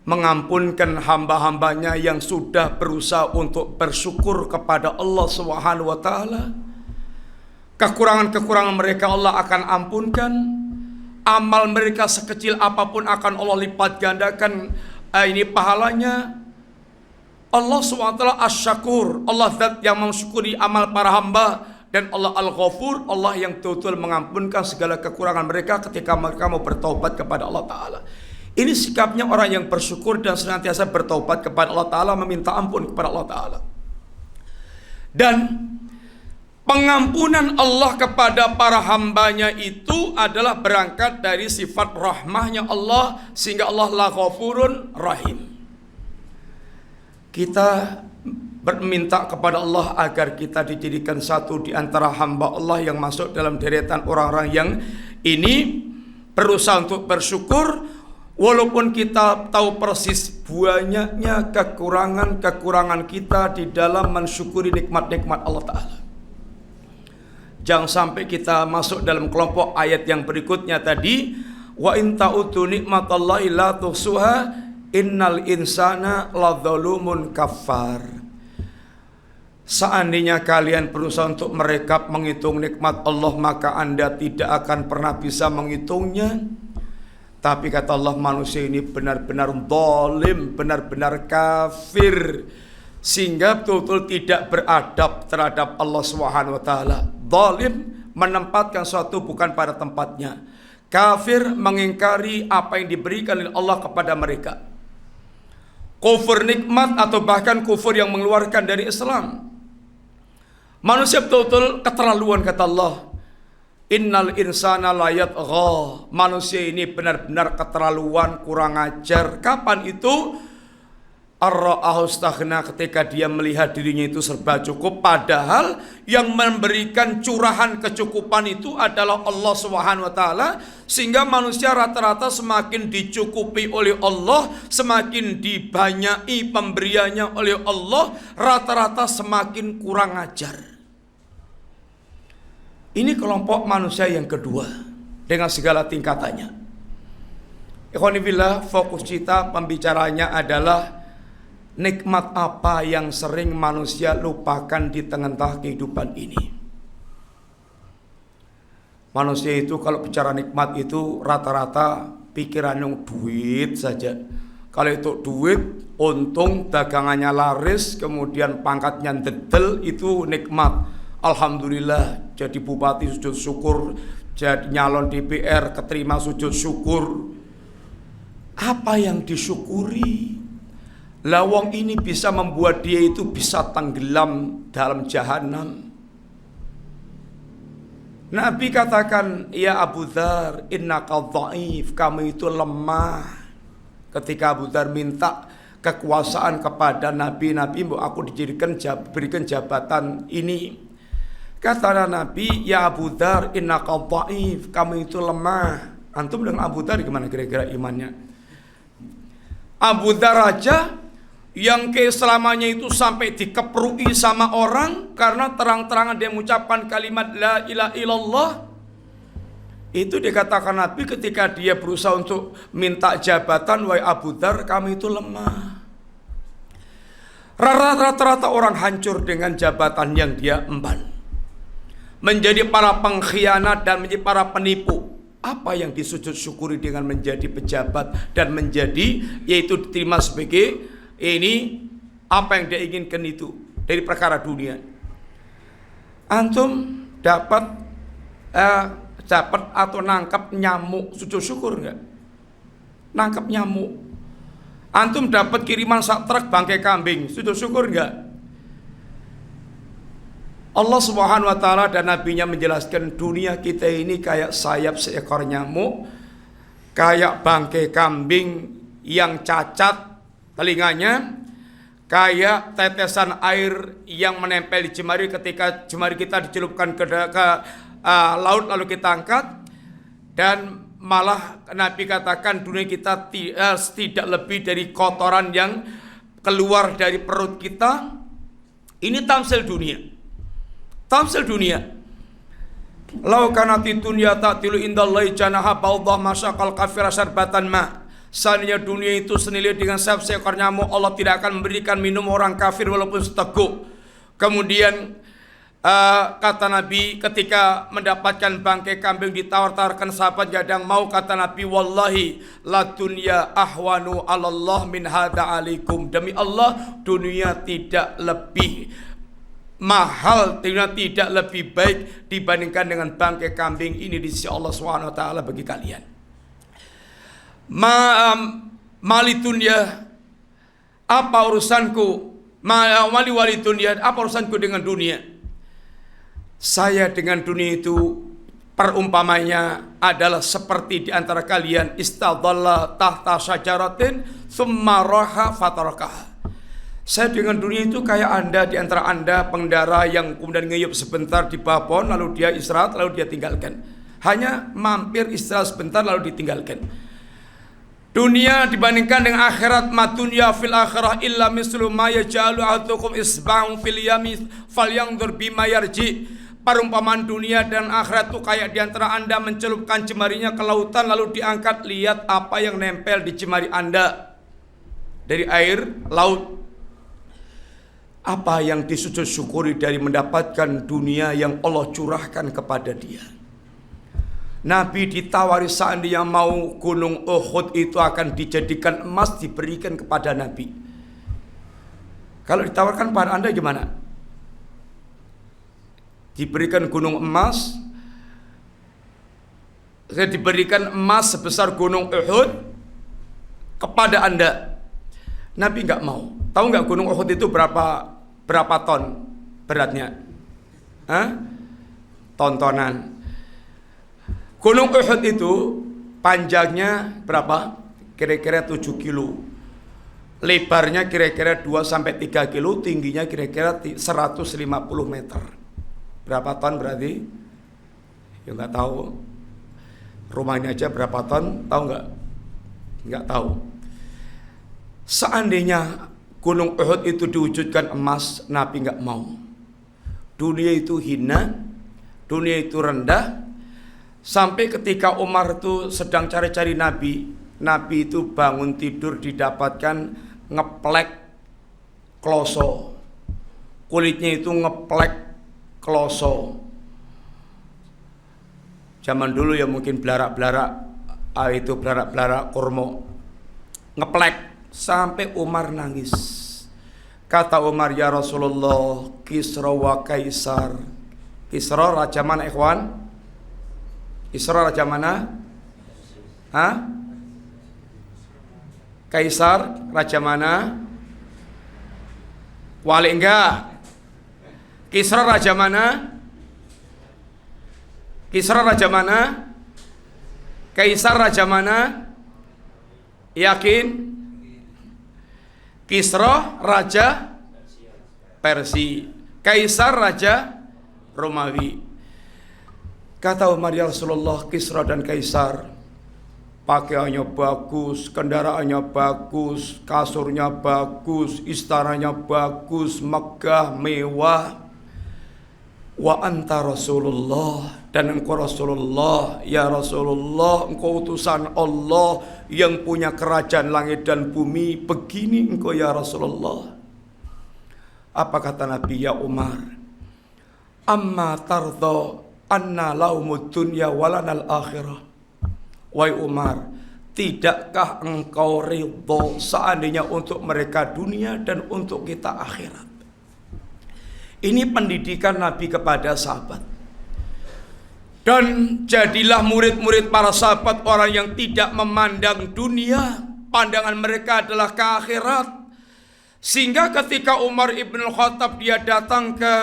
mengampunkan hamba-hambanya yang sudah berusaha untuk bersyukur kepada Allah Subhanahu wa taala. Kekurangan-kekurangan mereka Allah akan ampunkan. Amal mereka sekecil apapun akan Allah lipat gandakan ini pahalanya. Allah SWT Asy-Syakur, Allah zat yang mensyukuri amal para hamba. Dan Allah Al-Ghafur, Allah yang betul-betul mengampunkan segala kekurangan mereka ketika mereka mau bertaubat kepada Allah Ta'ala. Ini sikapnya orang yang bersyukur dan senantiasa bertaubat kepada Allah Ta'ala, meminta ampun kepada Allah Ta'ala. Dan pengampunan Allah kepada para hambanya itu adalah berangkat dari sifat rahmahnya Allah, sehingga Allah la ghafurun rahim. Kita berminta kepada Allah agar kita dijadikan satu di antara hamba Allah yang masuk dalam deretan orang-orang yang ini berusaha untuk bersyukur, walaupun kita tahu persis banyaknya kekurangan-kekurangan kita di dalam mensyukuri nikmat-nikmat Allah Ta'ala. Jangan sampai kita masuk dalam kelompok ayat yang berikutnya tadi, wa in ta'udu nikmatallahi la tuhsuha innal insana ladzalumun kafar. Seandainya kalian berusaha untuk merekap menghitung nikmat Allah, maka Anda tidak akan pernah bisa menghitungnya. Tapi kata Allah, manusia ini benar-benar zalim, benar-benar kafir, sehingga betul-betul tidak beradab terhadap Allah Subhanahu wa taala. Zalim, menempatkan sesuatu bukan pada tempatnya. Kafir, mengingkari apa yang diberikan oleh Allah kepada mereka. Kufur nikmat atau bahkan kufur yang mengeluarkan dari Islam. Manusia betul-betul keterlaluan, kata Allah. Innal insana la yatgha. Manusia ini benar-benar keterlaluan, kurang ajar. Kapan itu? Ar-ra'ahu istaghna, ketika dia melihat dirinya itu serba cukup, padahal yang memberikan curahan kecukupan itu adalah Allah Subhanahu wa taala, sehingga manusia rata-rata semakin dicukupi oleh Allah, semakin dibanyai pemberiannya oleh Allah, rata-rata semakin kurang ajar. Ini kelompok manusia yang kedua dengan segala tingkatannya. Ikhwani fillah, fokus kita pembicaranya adalah nikmat apa yang sering manusia lupakan di tengah-tengah kehidupan ini. Manusia itu kalau bicara nikmat itu rata-rata pikirannya duit saja. Kalau itu duit, untung, dagangannya laris, kemudian pangkatnya dedel, itu nikmat. Alhamdulillah, jadi bupati sujud syukur, jadi nyalon DPR keterima sujud syukur. Apa yang disyukuri? Lawang ini bisa membuat dia itu bisa tenggelam dalam jahanam. Nabi katakan, ya Abu Dzar, innaka dhaif, kamu itu lemah. Ketika Abu Dzar minta kekuasaan kepada Nabi, aku berikan jabatan ini. Kata Nabi, ya Abu Dzar, innaka dhaif, kamu itu lemah. Antum dengan Abu Dzar gimana kira-kira imannya? Abu Dzar aja yang keselamanya itu sampai dikeprui sama orang karena terang-terangan dia mengucapkan kalimat la ilaha illallah. Itu dikatakan Nabi ketika dia berusaha untuk minta jabatan, wahai Abu Dzar, kamu itu lemah. Rata-rata orang hancur dengan jabatan yang dia emban, menjadi para pengkhianat dan menjadi para penipu. Apa yang disujud syukuri dengan menjadi pejabat dan menjadi, yaitu diterima sebagai ini apa yang dia inginkan itu dari perkara dunia. Antum dapat atau nangkap nyamuk sujud syukur enggak? Nangkap nyamuk. Antum dapat kiriman sak truk bangkai kambing sujud syukur enggak? Allah Subhanahu wa taala dan nabinya menjelaskan dunia kita ini kayak sayap seekor nyamuk, kayak bangkai kambing yang cacat telinganya, kayak tetesan air yang menempel di jemari ketika jemari kita dicelupkan ke laut lalu kita angkat. Dan malah Nabi katakan dunia kita tidak lebih dari kotoran yang keluar dari perut kita. Ini tamsil dunia. Tamsil dunia. Lau kanati dunya ta'tilu indallahi janaha ba'udah masyaqal kafir syarbatan ma. Seandainya dunia itu senilai dengan sayap seekor nyamuk, Allah tidak akan memberikan minum orang kafir walaupun seteguk. Kemudian kata Nabi ketika mendapatkan bangkai kambing ditawar-tawarkan sahabat gadang mau, kata Nabi, wallahi la dunya ahwanu 'alallah min hada alaikum. Demi Allah, dunia tidak lebih mahal, tidak lebih baik dibandingkan dengan bangkai kambing ini di sisi Allah Subhanahu wa taala bagi kalian. Mali dunya, apa urusanku? Mali wali dunya, apa urusanku dengan dunia? Saya dengan dunia itu perumpamanya adalah seperti di antara kalian istadalla tahta syajaratin thumma raha fatarakaha. Saya dengan dunia itu kayak Anda, di antara Anda pengendara yang kemudian ngeyup sebentar di bawah pohon, lalu dia istirahat, lalu dia tinggalkan. Hanya mampir istirahat sebentar lalu ditinggalkan. Dunia dibandingkan dengan akhirat, madunya fil akhirah illa mislu ma yaj'alu ahadukum isba'un fil yami falyanzur bima yarji. Perumpamaan dunia dan akhirat itu kayak diantara Anda mencelupkan jemarinya ke lautan lalu diangkat, lihat apa yang nempel di jemari Anda dari air laut. Apa yang disujud syukuri dari mendapatkan dunia yang Allah curahkan kepada dia. Nabi ditawari seandainya mau gunung Uhud itu akan dijadikan emas, diberikan kepada Nabi. Kalau ditawarkan pada Anda gimana? Diberikan gunung emas, saya diberikan emas sebesar gunung Uhud kepada Anda. Nabi nggak mau. Tahu nggak gunung Uhud itu berapa ton beratnya? Tontonan. Gunung Uhud itu panjangnya berapa? Kira-kira 7 kilo. Lebarnya kira-kira 2-3 kilo, tingginya kira-kira 150 meter. Berapa ton berarti? Ya nggak tahu. Rumahnya aja berapa ton? Tahu nggak? Nggak tahu. Seandainya gunung Uhud itu diwujudkan emas, Nabi nggak mau. Dunia itu hina, dunia itu rendah. Sampai ketika Umar itu sedang cari-cari Nabi, Nabi itu bangun tidur didapatkan ngeplek kloso. Kulitnya itu ngeplek kloso. Zaman dulu ya mungkin belarak-belarak, itu belarak-belarak kurma. Ngeplek sampai Umar nangis. Kata Umar, ya Rasulullah, Kisra wa Kaisar. Kisra raja mana ikhwan? Kisra raja mana? Kaisar raja mana? Wali enggak? Kisra raja mana? Kisra raja mana? Kaisar raja mana? Yakin? Kisra raja Persia, Kaisar raja Romawi. Kata Umar, ya Rasulullah, Kisra dan Kaisar pakaiannya bagus, kendaraannya bagus, kasurnya bagus, istananya bagus, megah, mewah. Wa anta Rasulullah, dan engkau Rasulullah. Ya Rasulullah, engkau utusan Allah yang punya kerajaan langit dan bumi. Begini engkau ya Rasulullah. Apa kata Nabi? Ya Umar, amma tardha anna laumud dunya walanal akhirah. Wahai Umar, tidakkah engkau ridho seandainya untuk mereka dunia dan untuk kita akhirat? Ini pendidikan Nabi kepada sahabat. Dan jadilah murid-murid para sahabat orang yang tidak memandang dunia. Pandangan mereka adalah ke akhirat. Sehingga ketika Umar ibn Khattab dia datang ke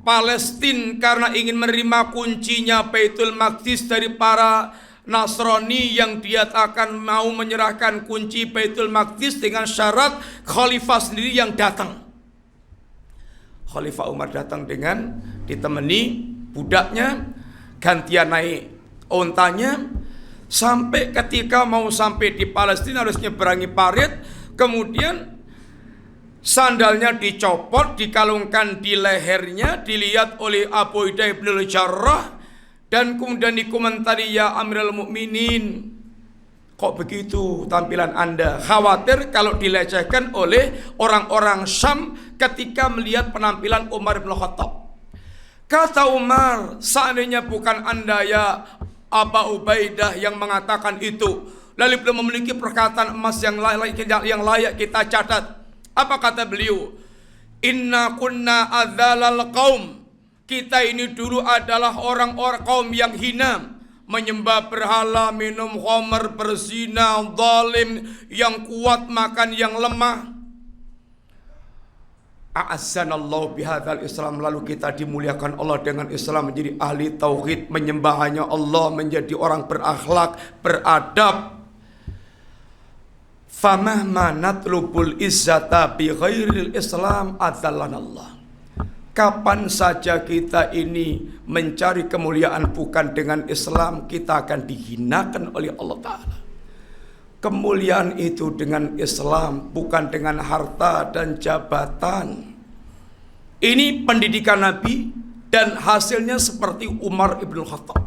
Palestina karena ingin menerima kuncinya Baitul Maqdis dari para Nasrani yang dia akan mau menyerahkan kunci Baitul Maqdis dengan syarat khalifah sendiri yang datang. Khalifah Umar datang dengan ditemani budaknya, gantian naik ontanya, sampai ketika mau sampai di Palestina harus nyeberangi parit, kemudian sandalnya dicopot, dikalungkan di lehernya, dilihat oleh Abu Ubaidah bin Al-Jarrah, dan kemudian dikomentari, ya Amirul Mukminin, kok begitu tampilan Anda? Khawatir kalau dilecehkan oleh orang-orang Syam ketika melihat penampilan Umar bin Khattab. Kata Umar, seandainya bukan Anda ya Abu Ubaidah yang mengatakan itu, lalu belum memiliki perkataan emas yang layak kita catat. Apa kata beliau? Inna kunna adzalal qaum. Kita ini dulu adalah orang-orang kaum yang hina, menyembah berhala, minum khamr, berzina, zalim, yang kuat makan yang lemah. A'azzanallahu bihadzal Islam, lalu kita dimuliakan Allah dengan Islam, menjadi ahli tauhid, menyembah hanya Allah, menjadi orang berakhlak, beradab. Famahma natlubul izzata bi ghairil Islam adzallanallah. Kapan saja kita ini mencari kemuliaan bukan dengan Islam, kita akan dihinakan oleh Allah Ta'ala. Kemuliaan itu dengan Islam, bukan dengan harta dan jabatan. Ini pendidikan Nabi dan hasilnya seperti Umar ibn Khattab.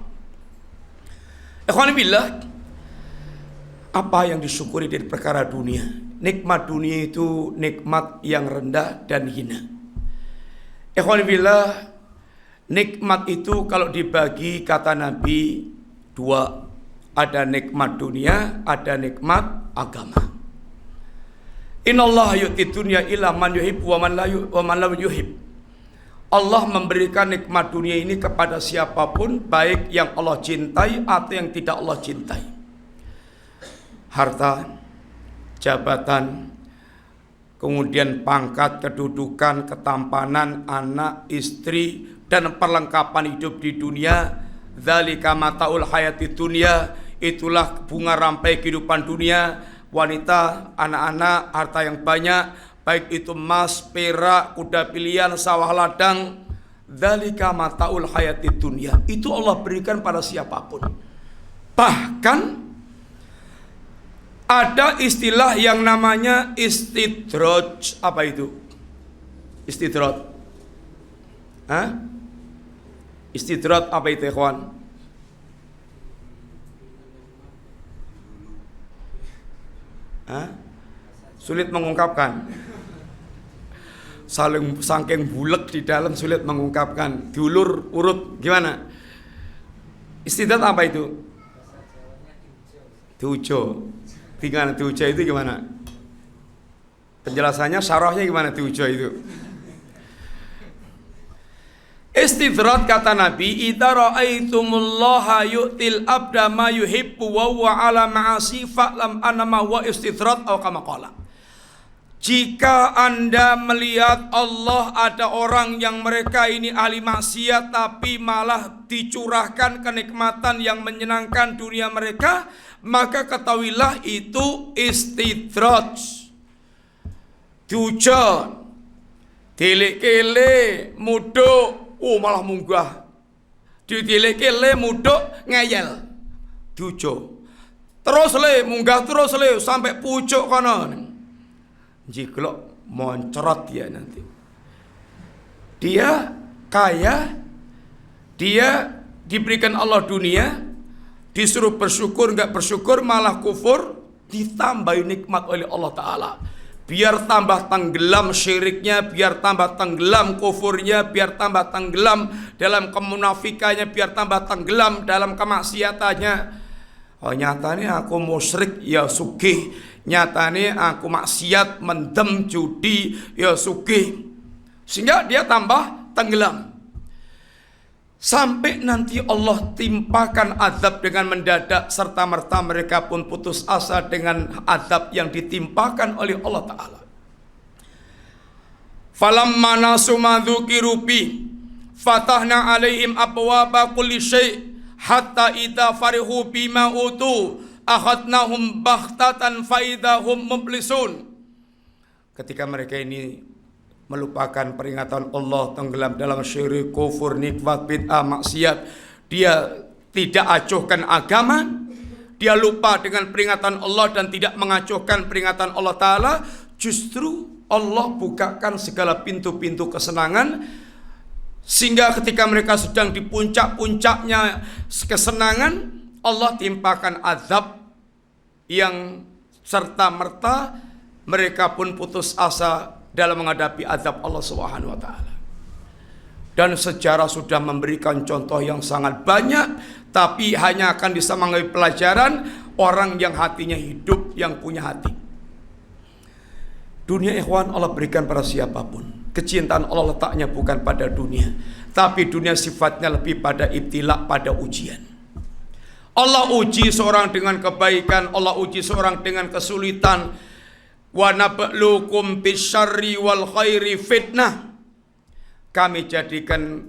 Ikhwan billah, apa yang disyukuri dari perkara dunia? Nikmat dunia itu nikmat yang rendah dan hina. Ikhwan billah, nikmat itu kalau dibagi kata Nabi dua. Ada nikmat dunia, ada nikmat agama. Innallaha yu'ti dunya illa man yuhib wa man la yuhib. Allah memberikan nikmat dunia ini kepada siapapun, baik yang Allah cintai atau yang tidak Allah cintai. Harta, jabatan, kemudian pangkat, kedudukan, ketampanan, anak, istri, dan perlengkapan hidup di dunia. Dzalika mataul hayati dunya, itulah bunga rampai kehidupan dunia. Wanita, anak-anak, harta yang banyak, baik itu emas, perak, kuda pilihan, sawah ladang. Dzalika mataul hayati dunya, itu Allah berikan pada siapapun. Bahkan ada istilah yang namanya istidraj. Apa itu? Istidraj. Istidrat apa itu, ikhwan? Sulit mengungkapkan. Saking buleg di dalam sulit mengungkapkan. Diulur urut gimana? Istidrat apa itu? Diujo. Gimana diujo itu gimana? Penjelasannya, syarahnya gimana diujo itu? Istidrat kata Nabi, idza ra'aitumullaha yu'til abda ma yuhibbu wa huwa ala ma'asi fa'lam annama huwa istidrat atau kama qala. Jika Anda melihat Allah ada orang yang mereka ini ahli maksiat tapi malah dicurahkan kenikmatan yang menyenangkan dunia mereka, maka ketahuilah itu istidrat. Diujon, dilek-kele, muduk, malah munggah. Dilek-kele, muduk, ngeyel. Diujo. Terus le, munggah terus le sampai pucuk kono. Jiklok moncrot dia nanti. Dia kaya, dia diberikan Allah dunia, disuruh bersyukur nggak bersyukur malah kufur, ditambahi nikmat oleh Allah Ta'ala. Biar tambah tenggelam syiriknya, biar tambah tenggelam kufurnya, biar tambah tenggelam dalam kemunafikannya, biar tambah tenggelam dalam kemaksiatannya. Oh, nyatanya aku musyrik ya sugih, nyatanya aku maksiat mendem judi ya sugih, sehingga dia tambah tenggelam. Sampai nanti Allah timpakan azab dengan mendadak, serta merta mereka pun putus asa dengan azab yang ditimpakan oleh Allah Ta'ala. Falamma nasu ma dzukiru bi fatahna alaihim abwaaba kulli syai' hatta idza farihu bima utu akhadnahum baghtatan fa idahum mublisun. Ketika mereka ini melupakan peringatan Allah, tenggelam dalam syirik, kufur, nikmat, bid'ah, maksiat, dia tidak acuhkan agama, dia lupa dengan peringatan Allah dan tidak mengacuhkan peringatan Allah Ta'ala, justru Allah bukakan segala pintu-pintu kesenangan, sehingga ketika mereka sedang di puncak-puncaknya kesenangan, Allah timpakan azab yang serta-merta mereka pun putus asa dalam menghadapi azab Allah Subhanahu wa Ta'ala. Dan sejarah sudah memberikan contoh yang sangat banyak, tapi hanya akan bisa mengambil pelajaran orang yang hatinya hidup, yang punya hati. Dunia, ikhwan, Allah berikan pada siapapun. Kecintaan Allah letaknya bukan pada dunia, tapi dunia sifatnya lebih pada ibtila, pada ujian. Allah uji seorang dengan kebaikan, Allah uji seorang dengan kesulitan. Wa nabluukum bisyarri wal khairi fitnah. Kami jadikan,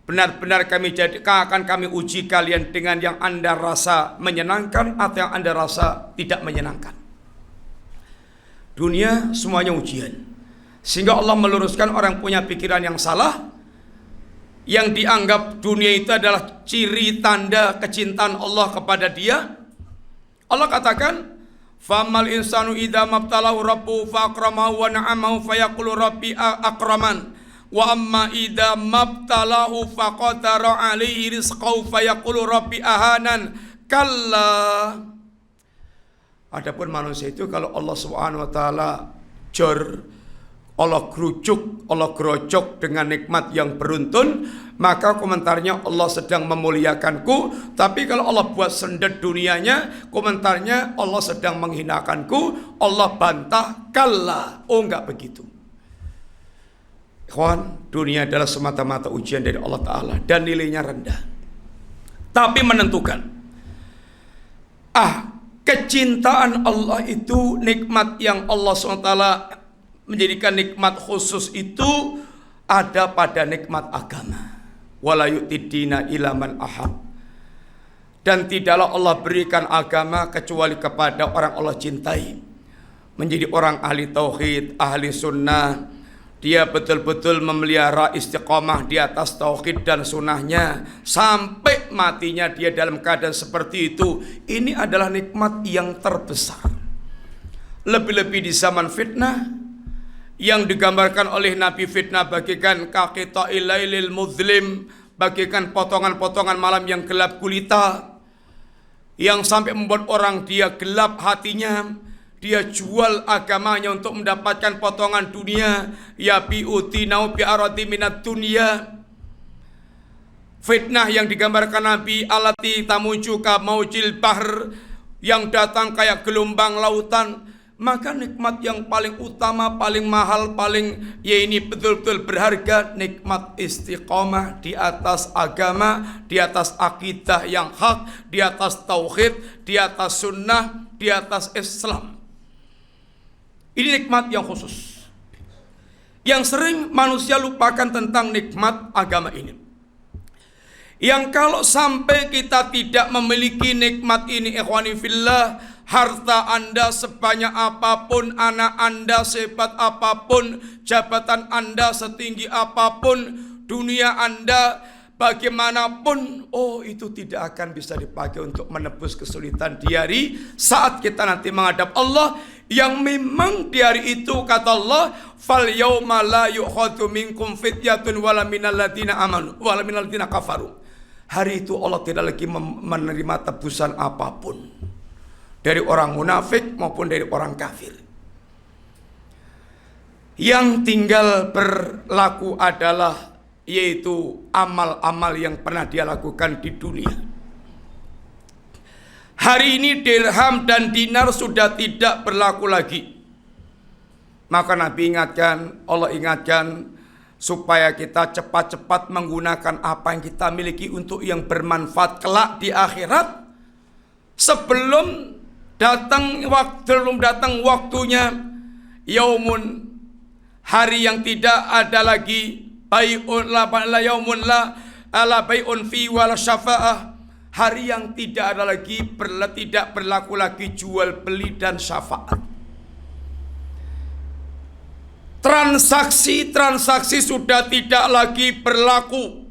benar-benar akan kami uji kalian dengan yang Anda rasa menyenangkan atau yang Anda rasa tidak menyenangkan. Dunia semuanya ujian, sehingga Allah meluruskan orang punya pikiran yang salah, yang dianggap dunia itu adalah ciri tanda kecintaan Allah kepada dia. Allah katakan, famal insanu idza mabtalahu rabbuhu fa akramahu wa na'amahu fa yaqulu rabbi akraman Wa amma idza mabtalahu faqadara alaihi rizqahu fayaqulu rabbi ahanan. Kalla. Adapun manusia itu kalau Allah Subhanahu wa taala Allah gerucuk, Allah gerocok dengan nikmat yang beruntun, maka komentarnya Allah sedang memuliakanku. Tapi kalau Allah buat sendet dunianya, komentarnya Allah sedang menghinakanku. Allah bantah, kalla. Oh, enggak begitu. Ikhwan, dunia adalah semata-mata ujian dari Allah Ta'ala dan nilainya rendah, tapi menentukan. Kecintaan Allah itu nikmat yang Allah SWT menjadikan nikmat khusus itu ada pada nikmat agama. Wala yu'tiddina ila man ahab. Dan tidaklah Allah berikan agama kecuali kepada orang Allah cintai. Menjadi orang ahli tauhid, ahli sunnah. Dia betul-betul memelihara istiqomah di atas tauhid dan sunnahnya sampai matinya dia dalam keadaan seperti itu. Ini adalah nikmat yang terbesar. Lebih-lebih di zaman fitnah yang digambarkan oleh Nabi, fitnah bagikan kaqita'il lailil muzlim, bagikan potongan-potongan malam yang gelap gulita, yang sampai membuat orang dia gelap hatinya. Dia jual agamanya untuk mendapatkan potongan dunia. Ya bi'utinau bi'aradi minat dunia. Fitnah yang digambarkan Nabi, alati tamujuka maujil bahr, yang datang kayak gelombang lautan. Maka nikmat yang paling utama, paling mahal, ini betul-betul berharga, nikmat istiqomah di atas agama, di atas akidah yang hak, di atas tauhid, di atas sunnah, di atas Islam. Ini nikmat yang khusus, yang sering manusia lupakan tentang nikmat agama ini. Yang kalau sampai kita tidak memiliki nikmat ini, ikhwani fillah, harta Anda sebanyak apapun, anak Anda sehebat apapun, jabatan Anda setinggi apapun, dunia Anda bagaimanapun, itu tidak akan bisa dipakai untuk menebus kesulitan di hari saat kita nanti menghadap Allah. Yang memang di hari itu kata Allah, fal yauma la yu'khadhu minkum fityatun wala minal ladzina amanu wala minal ladzina kafaru. Hari itu Allah tidak lagi menerima tebusan apapun dari orang munafik maupun dari orang kafir. Yang tinggal berlaku adalah yaitu amal-amal yang pernah dia lakukan di dunia. Hari ini dirham dan dinar sudah tidak berlaku lagi. Maka Nabi ingatkan, Allah ingatkan, supaya kita cepat-cepat menggunakan apa yang kita miliki untuk yang bermanfaat kelak di akhirat, sebelum datang waktunya yaumun, hari yang tidak ada lagi bai'un la yaumun la ala bai'un fi wala syafa'ah, hari yang tidak ada lagi tidak berlaku lagi jual beli dan syafaat. Transaksi sudah tidak lagi berlaku.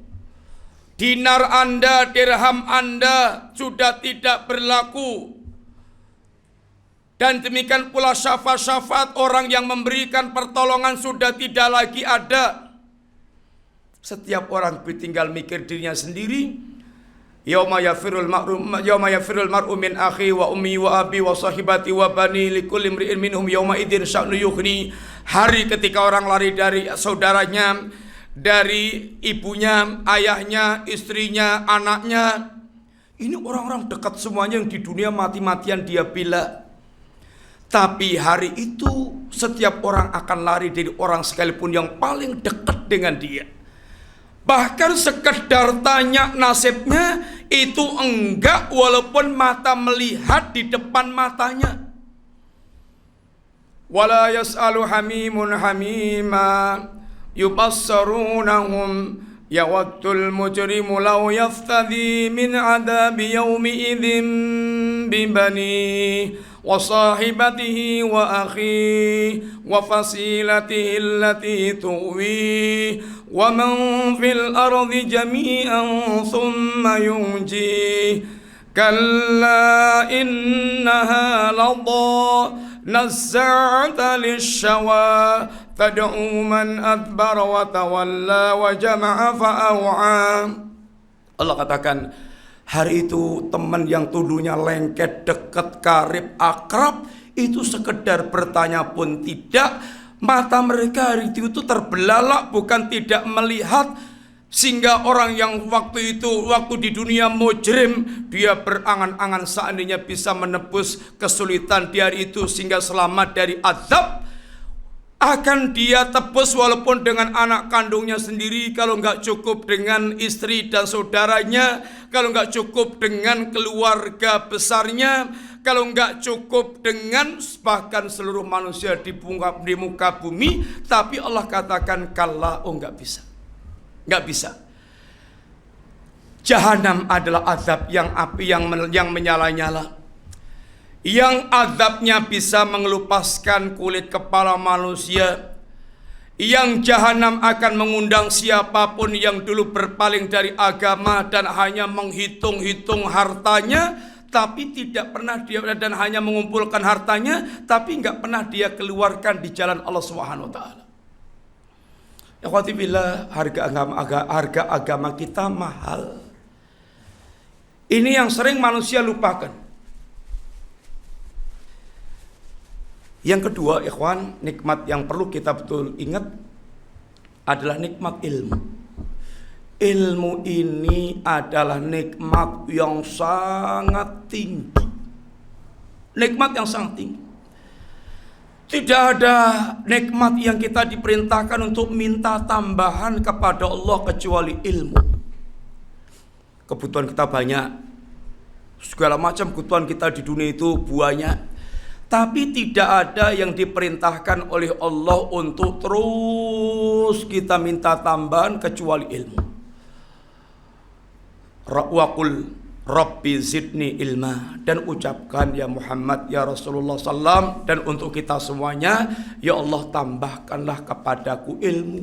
Dinar Anda, dirham Anda sudah tidak berlaku. Dan demikian pula syafaat orang yang memberikan pertolongan sudah tidak lagi ada. Setiap orang tinggal mikir dirinya sendiri. Yauma yafirul mar'u min akhi wa ummi wa abi wa sahibati wa bani likulli imri'in minhum yauma idzin sya'nu yughni. Hari ketika orang lari dari saudaranya, dari ibunya, ayahnya, istrinya, anaknya. Ini orang-orang dekat semuanya yang di dunia mati-matian dia bela. Tapi hari itu setiap orang akan lari dari orang sekalipun yang paling dekat dengan dia. Bahkan sekedar tanya nasibnya itu enggak, walaupun mata melihat di depan matanya. Wala yas'alu hamimun hamima yubassarunahum yawaddul mujrimu law yaftadi min adabi yawmi idzin bibani wa sahibatihi wa akhi wa fasilatihi allati tuwi wa man fil ardi jami'an thumma yunji kalla innaha ladha nazza'ata lishawa tad'u man adbara wa tawalla wa jama'a fa'aw'a. Allah katakan, hari itu teman yang tuduhnya lengket, dekat, karib, akrab, itu sekedar bertanya pun tidak. Mata mereka hari itu terbelalak, bukan tidak melihat. Sehingga orang yang waktu di dunia mujrim, dia berangan-angan seandainya bisa menebus kesulitan di hari itu sehingga selamat dari azab, akan dia tebus walaupun dengan anak kandungnya sendiri, kalau nggak cukup dengan istri dan saudaranya, kalau nggak cukup dengan keluarga besarnya, kalau nggak cukup dengan bahkan seluruh manusia di muka bumi. Tapi Allah katakan kalla, nggak bisa. Nggak bisa. Jahanam adalah azab yang api yang menyala-nyala, yang azabnya bisa mengelupaskan kulit kepala manusia, yang jahanam akan mengundang siapapun yang dulu berpaling dari agama dan hanya menghitung-hitung hartanya, tapi tidak pernah dia, dan hanya mengumpulkan hartanya, tapi nggak pernah dia keluarkan di jalan Allah Subhanahu wa taala. Ikhwati billah, harga agama kita mahal. Ini yang sering manusia lupakan. Yang kedua, ikhwan, nikmat yang perlu kita betul ingat adalah nikmat ilmu. Ilmu ini adalah nikmat yang sangat tinggi. Nikmat yang sangat tinggi. Tidak ada nikmat yang kita diperintahkan untuk minta tambahan kepada Allah kecuali ilmu. Kebutuhan kita banyak, segala macam kebutuhan kita di dunia itu banyak, tapi tidak ada yang diperintahkan oleh Allah untuk terus kita minta tambahan kecuali ilmu. Waqul Rabbi zidni ilma, dan ucapkan ya Muhammad, ya Rasulullah SAW, dan untuk kita semuanya, ya Allah tambahkanlah kepadaku ilmu.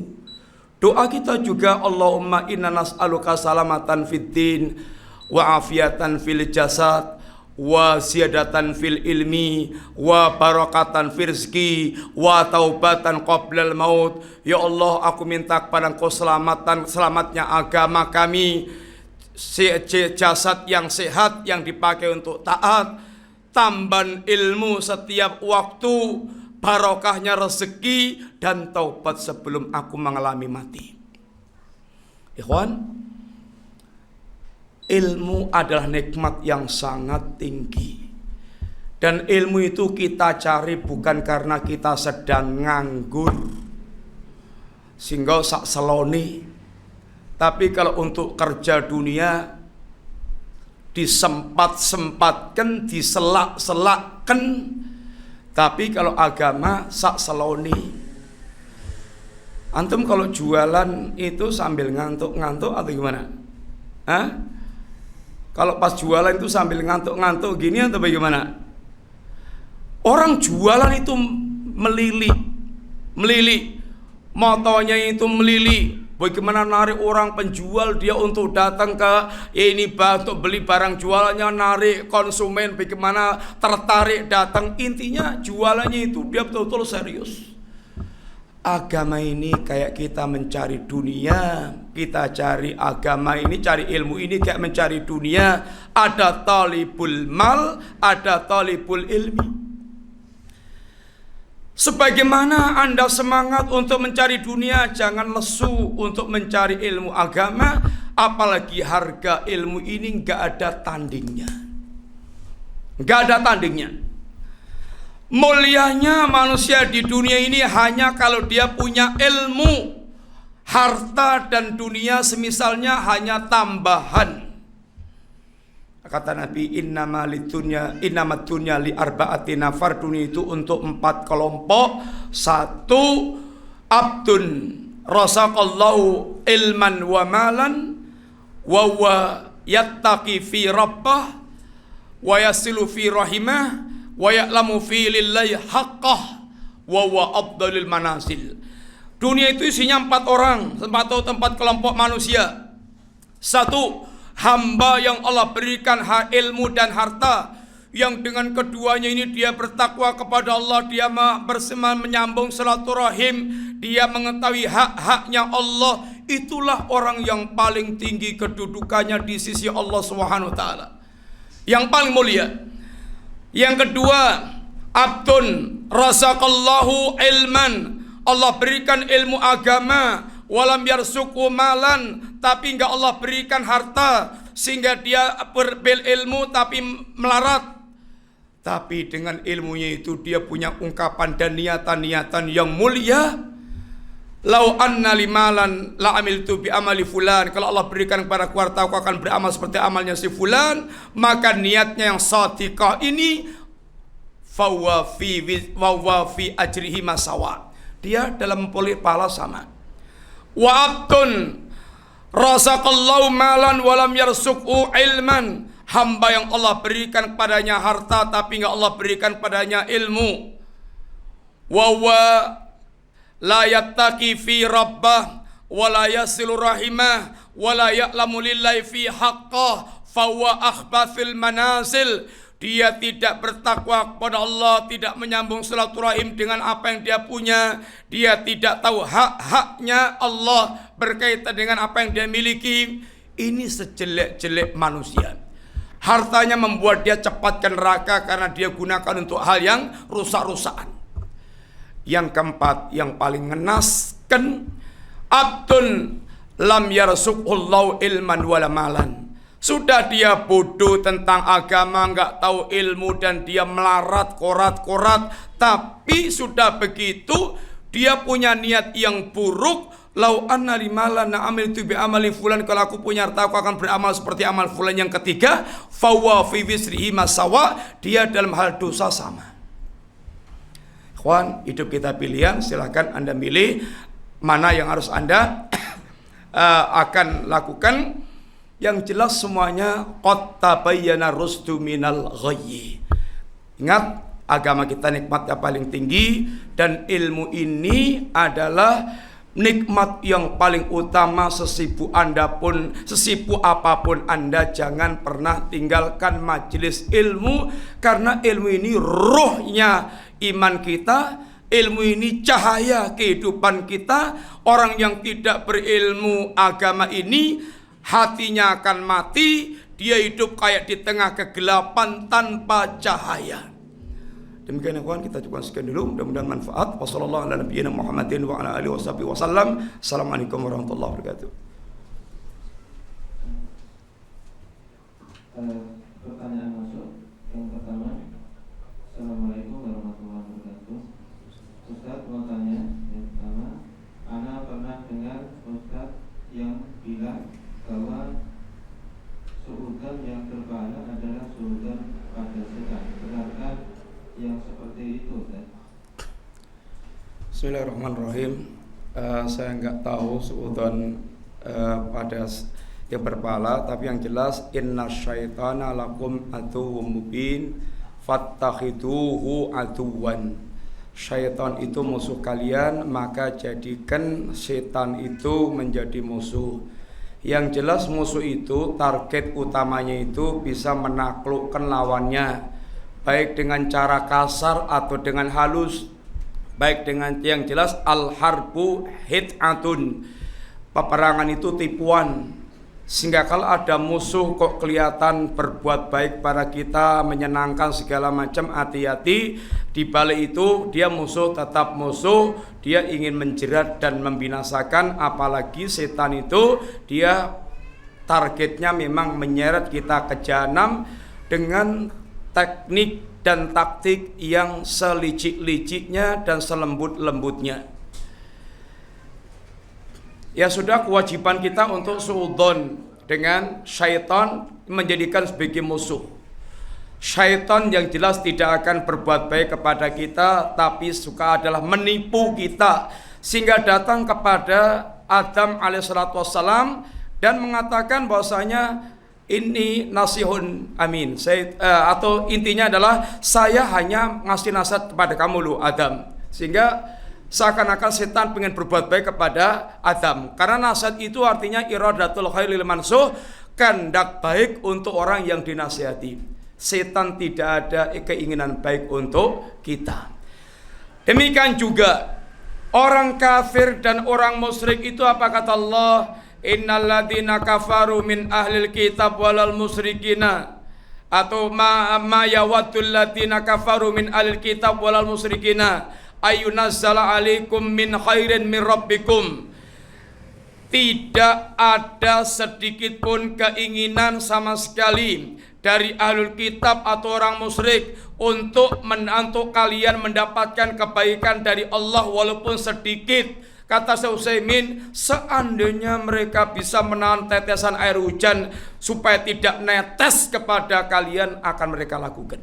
Doa kita juga, Allahumma inna nas'aluka salamatan fid din wa afiatan fil jasad wa ziyadatan fil ilmi wa barakatan fil rizki wa taubatan qoblal maut. Ya Allah, aku minta kepada Engkau selamatnya agama kami, jasad yang sehat yang dipakai untuk taat, tambahan ilmu setiap waktu, barokahnya rezeki, dan taubat sebelum aku mengalami mati. Ikhwan, ilmu adalah nikmat yang sangat tinggi, dan ilmu itu kita cari bukan karena kita sedang nganggur sehingga sak seloni. Tapi kalau untuk kerja dunia disempat-sempatkan, diselak-selakkan. Tapi kalau agama sak seloni. Antum kalau jualan itu sambil ngantuk-ngantuk atau gimana? Hah? Kalau pas jualan itu sambil ngantuk-ngantuk gini atau bagaimana? Orang jualan itu melili. Motonya itu melili. Bagaimana narik orang penjual dia untuk datang ke untuk beli barang jualannya, narik konsumen bagaimana tertarik datang. Intinya jualannya itu dia betul-betul serius. Agama ini kayak kita mencari dunia, kita cari agama ini, cari ilmu ini kayak mencari dunia. Ada talibul mal, ada talibul ilmi. Sebagaimana Anda semangat untuk mencari dunia, jangan lesu untuk mencari ilmu agama. Apalagi harga ilmu ini gak ada tandingnya. Gak ada tandingnya. Mulianya manusia di dunia ini hanya kalau dia punya ilmu. Harta dan dunia semisalnya hanya tambahan. Kata Nabi, innamat dunya li arba'ati nafar. Dunia itu untuk 4 kelompok. 1, abdun rasaqallahu ilman wa malan wa huwa yattaqi fi rabbah wa yasilu fi rahimah wa ya'lamu fi lillahi haqqah wa huwa afdalul manasil. Dunia itu isinya 4 orang, 4 kelompok manusia. 1, hamba yang Allah berikan ilmu dan harta, yang dengan keduanya ini dia bertakwa kepada Allah, dia menyambung silaturahim, dia mengetahui hak-haknya Allah, itulah orang yang paling tinggi kedudukannya di sisi Allah Subhanahu wa taala, yang paling mulia. Yang kedua, abdun razaqallahu ilman, Allah berikan ilmu agama, walam yarsuku malan, tapi enggak Allah berikan harta sehingga dia berilmu tapi melarat. Tapi dengan ilmunya itu dia punya ungkapan dan niatan-niatan yang mulia. Lau anna limalan la amiltu bi amali fulan, kalau Allah berikan kepada aku harta, aku akan beramal seperti amalnya si fulan. Maka niatnya yang shadiqah ini fawa fi ajrihi masawa, dia dalam memperoleh pahala sama. Wa abdun razaqallahu malan walam yarsuqu ilman, hamba yang Allah berikan kepadanya harta tapi enggak Allah berikan padanya ilmu. Wa huwa la yattaqi fi rabbah wa la yasilu rahimah wa la ya'lamu lillahi fi haqqah fa huwa akhbathil manazil. Dia tidak bertakwa kepada Allah, tidak menyambung silaturahim dengan apa yang dia punya. Dia tidak tahu hak-haknya Allah berkaitan dengan apa yang dia miliki. Ini sejelek-jelek manusia. Hartanya membuat dia cepat ke neraka karena dia gunakan untuk hal yang rusak-rusakan. Yang keempat, yang paling mengenaskan, abdun lam yarsuqullahu ilman wala malan. Sudah dia bodoh tentang agama, enggak tahu ilmu, dan dia melarat korat-korat. Tapi sudah begitu dia punya niat yang buruk. Lau anna limalan amiltu bi amali fulan, kalau aku punya harta aku akan beramal seperti amal fulan. Yang ketiga, fawa fi wisrihi masawa, dia dalam hal dosa sama. Ikhwan, hidup kita pilihan, silahkan Anda milih mana yang harus Anda akan lakukan. Yang jelas semuanya qad tabayyana rusdu minal ghayyi. Ingat, agama kita nikmatnya paling tinggi, dan ilmu ini adalah nikmat yang paling utama. Sesibuk apapun Anda, jangan pernah tinggalkan majelis ilmu, karena ilmu ini rohnya iman kita, ilmu ini cahaya kehidupan kita. Orang yang tidak berilmu agama ini hatinya akan mati, dia hidup kayak di tengah kegelapan tanpa cahaya. Demikian ya kawan, kita cukupkan sekian dulu, mudah-mudahan manfaat. Wassalamualaikum warahmatullahi wabarakatuh. Pertanyaan masuk. Yang pertama, Assalamualaikum warahmatullahi wabarakatuh. Ustaz mau tanya, yang pertama, ana pernah dengar Ustaz yang bilang bahwa suudzon yang terbaik adalah suudzon pada setan. Benarkah yang seperti itu, Ustaz? Bismillahirrahmanirrahim. Saya enggak tahu suudzon pada yang berpahala, tapi yang jelas inna syaitana lakum aduwwum mubin fattakhiduhu aduwan. Syaitan itu musuh kalian, maka jadikan setan itu menjadi musuh. Yang jelas musuh itu target utamanya itu bisa menaklukkan lawannya, baik dengan cara kasar atau dengan halus, baik dengan yang jelas al-harbu hit'atun, peperangan itu tipuan. Sehingga kalau ada musuh kok kelihatan berbuat baik pada kita, menyenangkan segala macam, hati-hati. Di balik itu dia musuh, tetap musuh. Dia ingin menjerat dan membinasakan. Apalagi setan itu dia targetnya memang menyeret kita ke jahanam dengan teknik dan taktik yang selicik-liciknya dan selembut-lembutnya. Ya sudah, kewajiban kita untuk suudzon dengan syaitan, menjadikan sebagai musuh. Syaitan yang jelas tidak akan berbuat baik kepada kita, tapi suka adalah menipu kita, sehingga datang kepada Adam alaihissalatu wassalam dan mengatakan bahwasanya ini nasihun amin. Atau intinya adalah saya hanya ngasih nasihat kepada kamu lu Adam, sehingga seakan-akan setan pengen berbuat baik kepada Adam. Karena nasihat itu artinya iradatul khair lil mansuh, kehendak baik untuk orang yang dinasihati. setan tidak ada keinginan baik untuk kita. Demikian juga orang kafir dan orang musyrik itu apa kata Allah? Innalladzina kafaru min ahlil kitab walal musyrikina, atau ma yawaddul ladzina kafaru min ahlil kitab walal musyrikina ayunazzala alaikum min khairin min rabbikum. Tidak ada sedikit pun keinginan sama sekali dari ahlul kitab atau orang musyrik untuk kalian mendapatkan kebaikan dari Allah walaupun sedikit. Kata Syekh Utsaimin, seandainya mereka bisa menahan tetesan air hujan supaya tidak netes kepada kalian, akan mereka lakukan.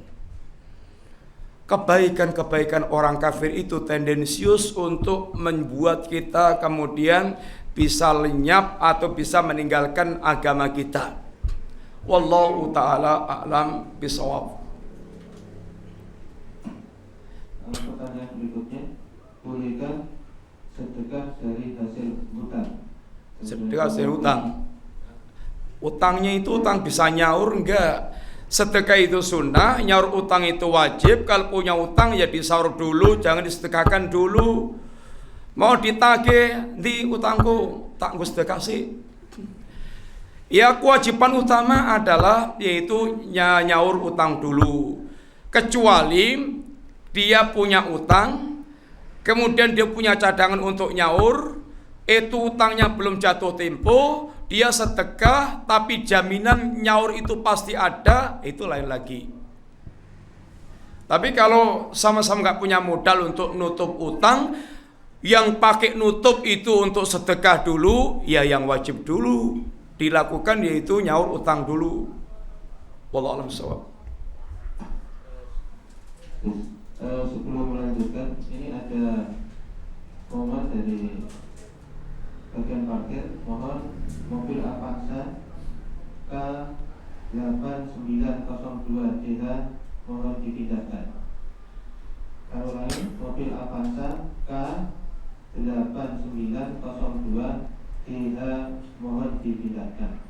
Kebaikan-kebaikan orang kafir itu tendensius untuk membuat kita kemudian bisa lenyap atau bisa meninggalkan agama kita. Wallahu ta'ala a'lam bishawab. Pertanyaan berikutnya, bolehkah sedekah dari hasil hutang? Sedekah hasil hutang. Utangnya itu utang bisa nyaur enggak? Sedekah itu sunnah, nyaur utang itu wajib. Kalau punya utang ya disaur dulu, jangan disedekahkan dulu. Mau ditagih di utangku, tak gue sedekah sih. Ya kewajiban utama adalah yaitu nyaur utang dulu. Kecuali dia punya utang, kemudian dia punya cadangan untuk nyaur, itu utangnya belum jatuh tempo, dia sedekah tapi jaminan nyaur itu pasti ada, itu lain lagi. Tapi kalau sama-sama nggak punya modal untuk nutup utang, yang pakai nutup itu untuk sedekah dulu, ya yang wajib dulu dilakukan yaitu nyaur utang dulu. Wallahu a'lam bishawab. Sebelum melanjutkan, ini ada komen dari bagian parkir. Mohon mobil Avanza K8902DH mohon dipindahkan. Kalau lain, mobil Avanza K8902DH mohon dipindahkan.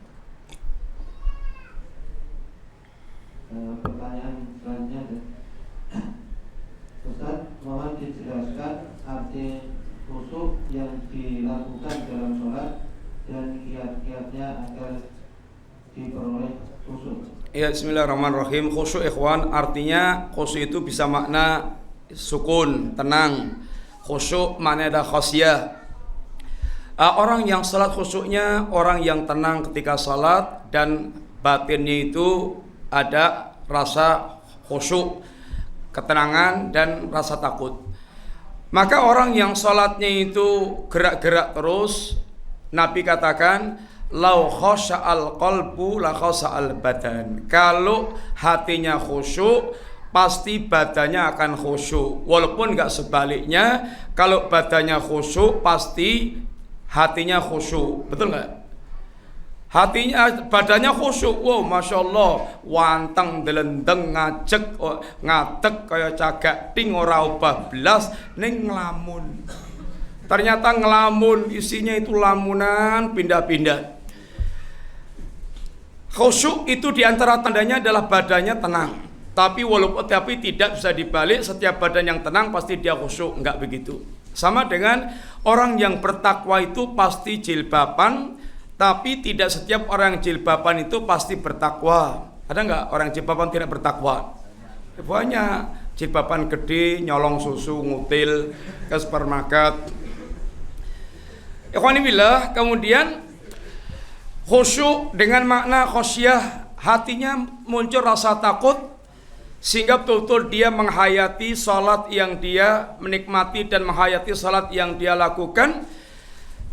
Pertanyaan selanjutnya, Ustaz, mohon dijelaskan arti khusyuk yang dilakukan dalam sholat dan kiat-kiatnya agar diperoleh khusyuk. Ya, bismillahirrahmanirrahim. Khusyuk ikhwan, artinya khusyuk itu bisa makna sukun, tenang. Khusyuk maknanya ada khasyah. Orang yang salat khusyuknya orang yang tenang ketika salat dan batinnya itu ada rasa khusyuk, ketenangan dan rasa takut. Maka orang yang salatnya itu gerak-gerak terus, Nabi katakan lau khasha'al qalbu la khasha'al badan. Kalau hatinya khusyuk, pasti badannya akan khusyuk. Walaupun enggak sebaliknya, kalau badannya khusyuk pasti hatinya khusyuk. Betul enggak? Hatinya, badannya khusyuk. Wow, masya Allah, wanteng delendeng ngajek ngadeg kaya cagak ting ora obah blas ning nglamun. Ternyata ngelamun, isinya itu lamunan pindah-pindah. Khusyuk itu diantara tandanya adalah badannya tenang. Tapi tidak bisa dibalik, setiap badan yang tenang pasti dia khusyuk, enggak begitu. Sama dengan orang yang bertakwa itu pasti jilbaban, tapi tidak setiap orang yang jilbaban itu pasti bertakwa. Ada enggak orang jilbaban tidak bertakwa? Banyak. Jilbaban gede, nyolong susu, ngutil ke supermarket. Ikhwanillah, kemudian khusyuk dengan makna khosyah, hatinya muncul rasa takut sehingga betul-betul dia menghayati salat yang dia menikmati dan menghayati salat yang dia lakukan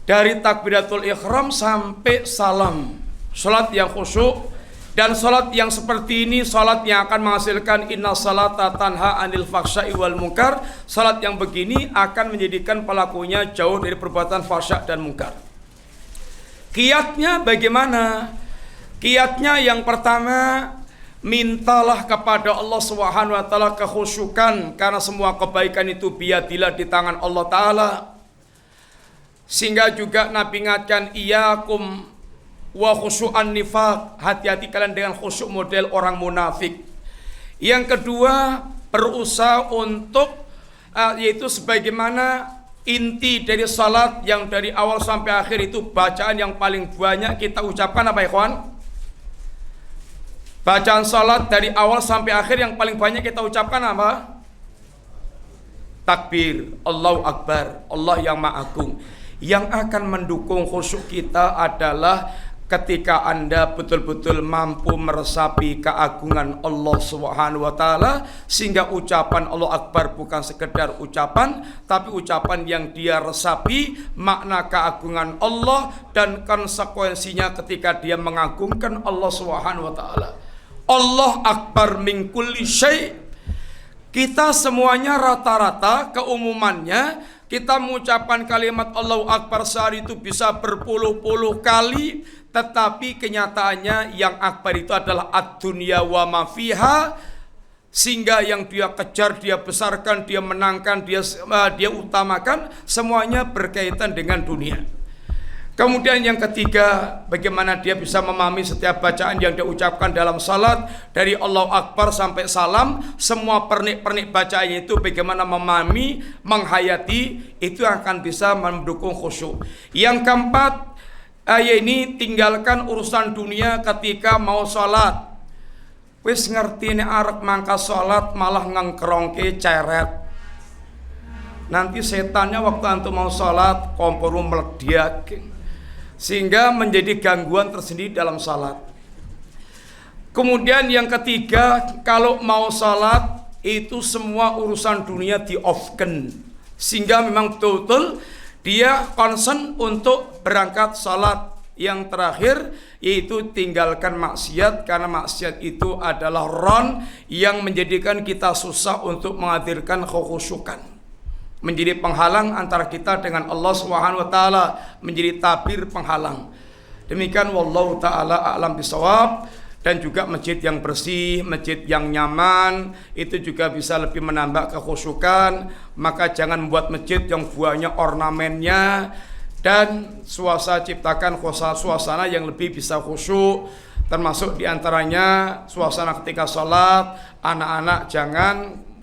dari takbiratul ihram sampai salam. Salat yang khusyuk dan salat yang seperti ini, salat yang akan menghasilkan inna salata tanha anil fahsya'i wal munkar. Salat yang begini akan menjadikan pelakunya jauh dari perbuatan fahsya dan munkar. Kiatnya bagaimana? Kiatnya yang pertama, mintalah kepada Allah Subhanahu wa taala kekhusyukan, karena semua kebaikan itu biadillah di tangan Allah taala. Sehingga juga Nabi ingatkan iyyakum wa khusyu'an nifaq, hati-hati kalian dengan khusyuk model orang munafik. Yang kedua, berusaha untuk yaitu sebagaimana inti dari salat yang dari awal sampai akhir itu bacaan yang paling banyak kita ucapkan apa ikhwan? Bacaan salat dari awal sampai akhir yang paling banyak kita ucapkan apa? Takbir, Allahu Akbar, Allah yang Maha Agung. Yang akan mendukung khusyuk kita adalah ketika Anda betul-betul mampu meresapi keagungan Allah Subhanahu wa taala, sehingga ucapan Allah Akbar bukan sekedar ucapan, tapi ucapan yang dia resapi makna keagungan Allah dan konsekuensinya ketika dia mengagungkan Allah Subhanahu wa taala. Allah Akbar min kulli syai'. Kita semuanya rata-rata keumumannya kita mengucapkan kalimat Allahu Akbar sehari itu bisa berpuluh-puluh kali, tetapi kenyataannya yang akbar itu adalah ad-dunya wa ma fiha, sehingga yang dia kejar, dia besarkan, dia menangkan, dia utamakan semuanya berkaitan dengan dunia. Kemudian yang ketiga, bagaimana dia bisa memahami setiap bacaan yang dia ucapkan dalam salat dari Allahu Akbar sampai salam, semua pernik-pernik bacaannya itu bagaimana memahami, menghayati, itu akan bisa mendukung khusyuk. Yang keempat, ini tinggalkan urusan dunia ketika mau salat. Wis ngerti nek arep mangka salat malah ngengkrongke ceret. Nanti setannya waktu antum mau salat kompor meledak, sehingga menjadi gangguan tersendiri dalam salat. Kemudian yang ketiga, kalau mau salat itu semua urusan dunia di-off-kan, sehingga memang betul-betul dia concern untuk berangkat salat. Yang terakhir yaitu tinggalkan maksiat, karena maksiat itu adalah ron yang menjadikan kita susah untuk menghadirkan kekhusyukan, menjadi penghalang antara kita dengan Allah Subhanahu wa taala, menjadi tabir penghalang. Demikian wallahu taala a'lam bisawab. Dan juga masjid yang bersih, masjid yang nyaman itu juga bisa lebih menambah kekhusyukan. Maka jangan membuat masjid yang banyak ornamennya, dan ciptakan suasana yang lebih bisa khusyuk. Termasuk diantaranya suasana ketika sholat, anak-anak jangan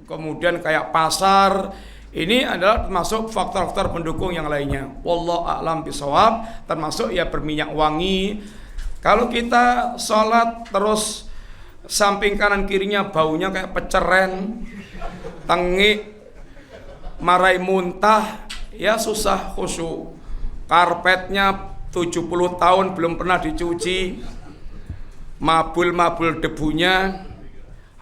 kemudian kayak pasar. Ini adalah termasuk faktor-faktor pendukung yang lainnya. Wallahu a'lam bishawab. Termasuk ya berminyak wangi. Kalau kita sholat terus samping kanan kirinya baunya kayak peceren, tengik, marai muntah, ya susah khusyuk. Karpetnya 70 tahun belum pernah dicuci, mabul-mabul debunya.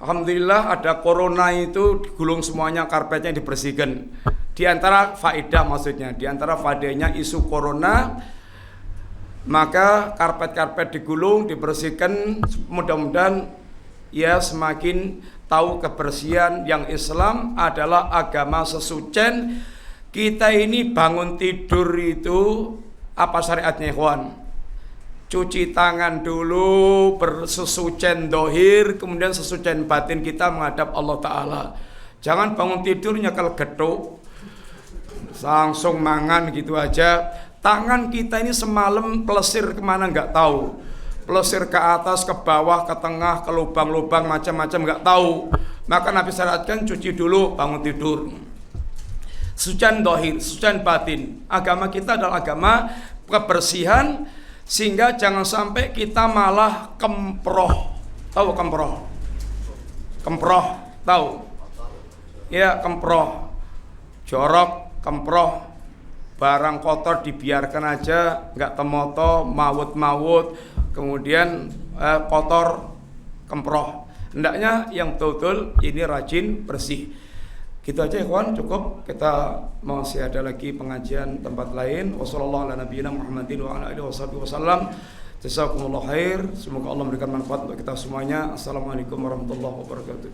Alhamdulillah ada corona itu digulung semuanya, karpetnya dibersihkan. Di antara faedah maksudnya, di antara faedahnya isu corona, maka karpet-karpet digulung, dibersihkan. Mudah-mudahan ya semakin tahu kebersihan yang Islam adalah agama sesucen. Kita ini bangun tidur itu apa syariatnya ikhwan? Cuci tangan dulu, bersesucen dohir, kemudian sesucen batin kita menghadap Allah Ta'ala. Jangan bangun tidur nyekel geduk, langsung mangan gitu aja. Tangan kita ini semalam pelesir kemana nggak tahu, pelesir ke atas, ke bawah, ke tengah, ke lubang-lubang macam-macam nggak tahu. Maka Nabi syaratkan cuci dulu bangun tidur. Sucian dohir, sucian batin. Agama kita adalah agama kebersihan, sehingga jangan sampai kita malah kemproh. Tahu kemproh? Kemproh, tahu? Ya, kemproh. Jorok, kemproh. Barang kotor dibiarkan aja, nggak temoto, mawut-mawut, kemudian kotor, kemproh. Hendaknya yang betul-betul ini rajin, bersih. Gitu aja ikhwan, cukup. Kita masih ada lagi pengajian tempat lain. Wassallallahu ala nabiyina Muhammadin wa ala alihi wasallam. Jazakumullah khair. Semoga Allah memberikan manfaat untuk kita semuanya. Assalamualaikum warahmatullahi wabarakatuh.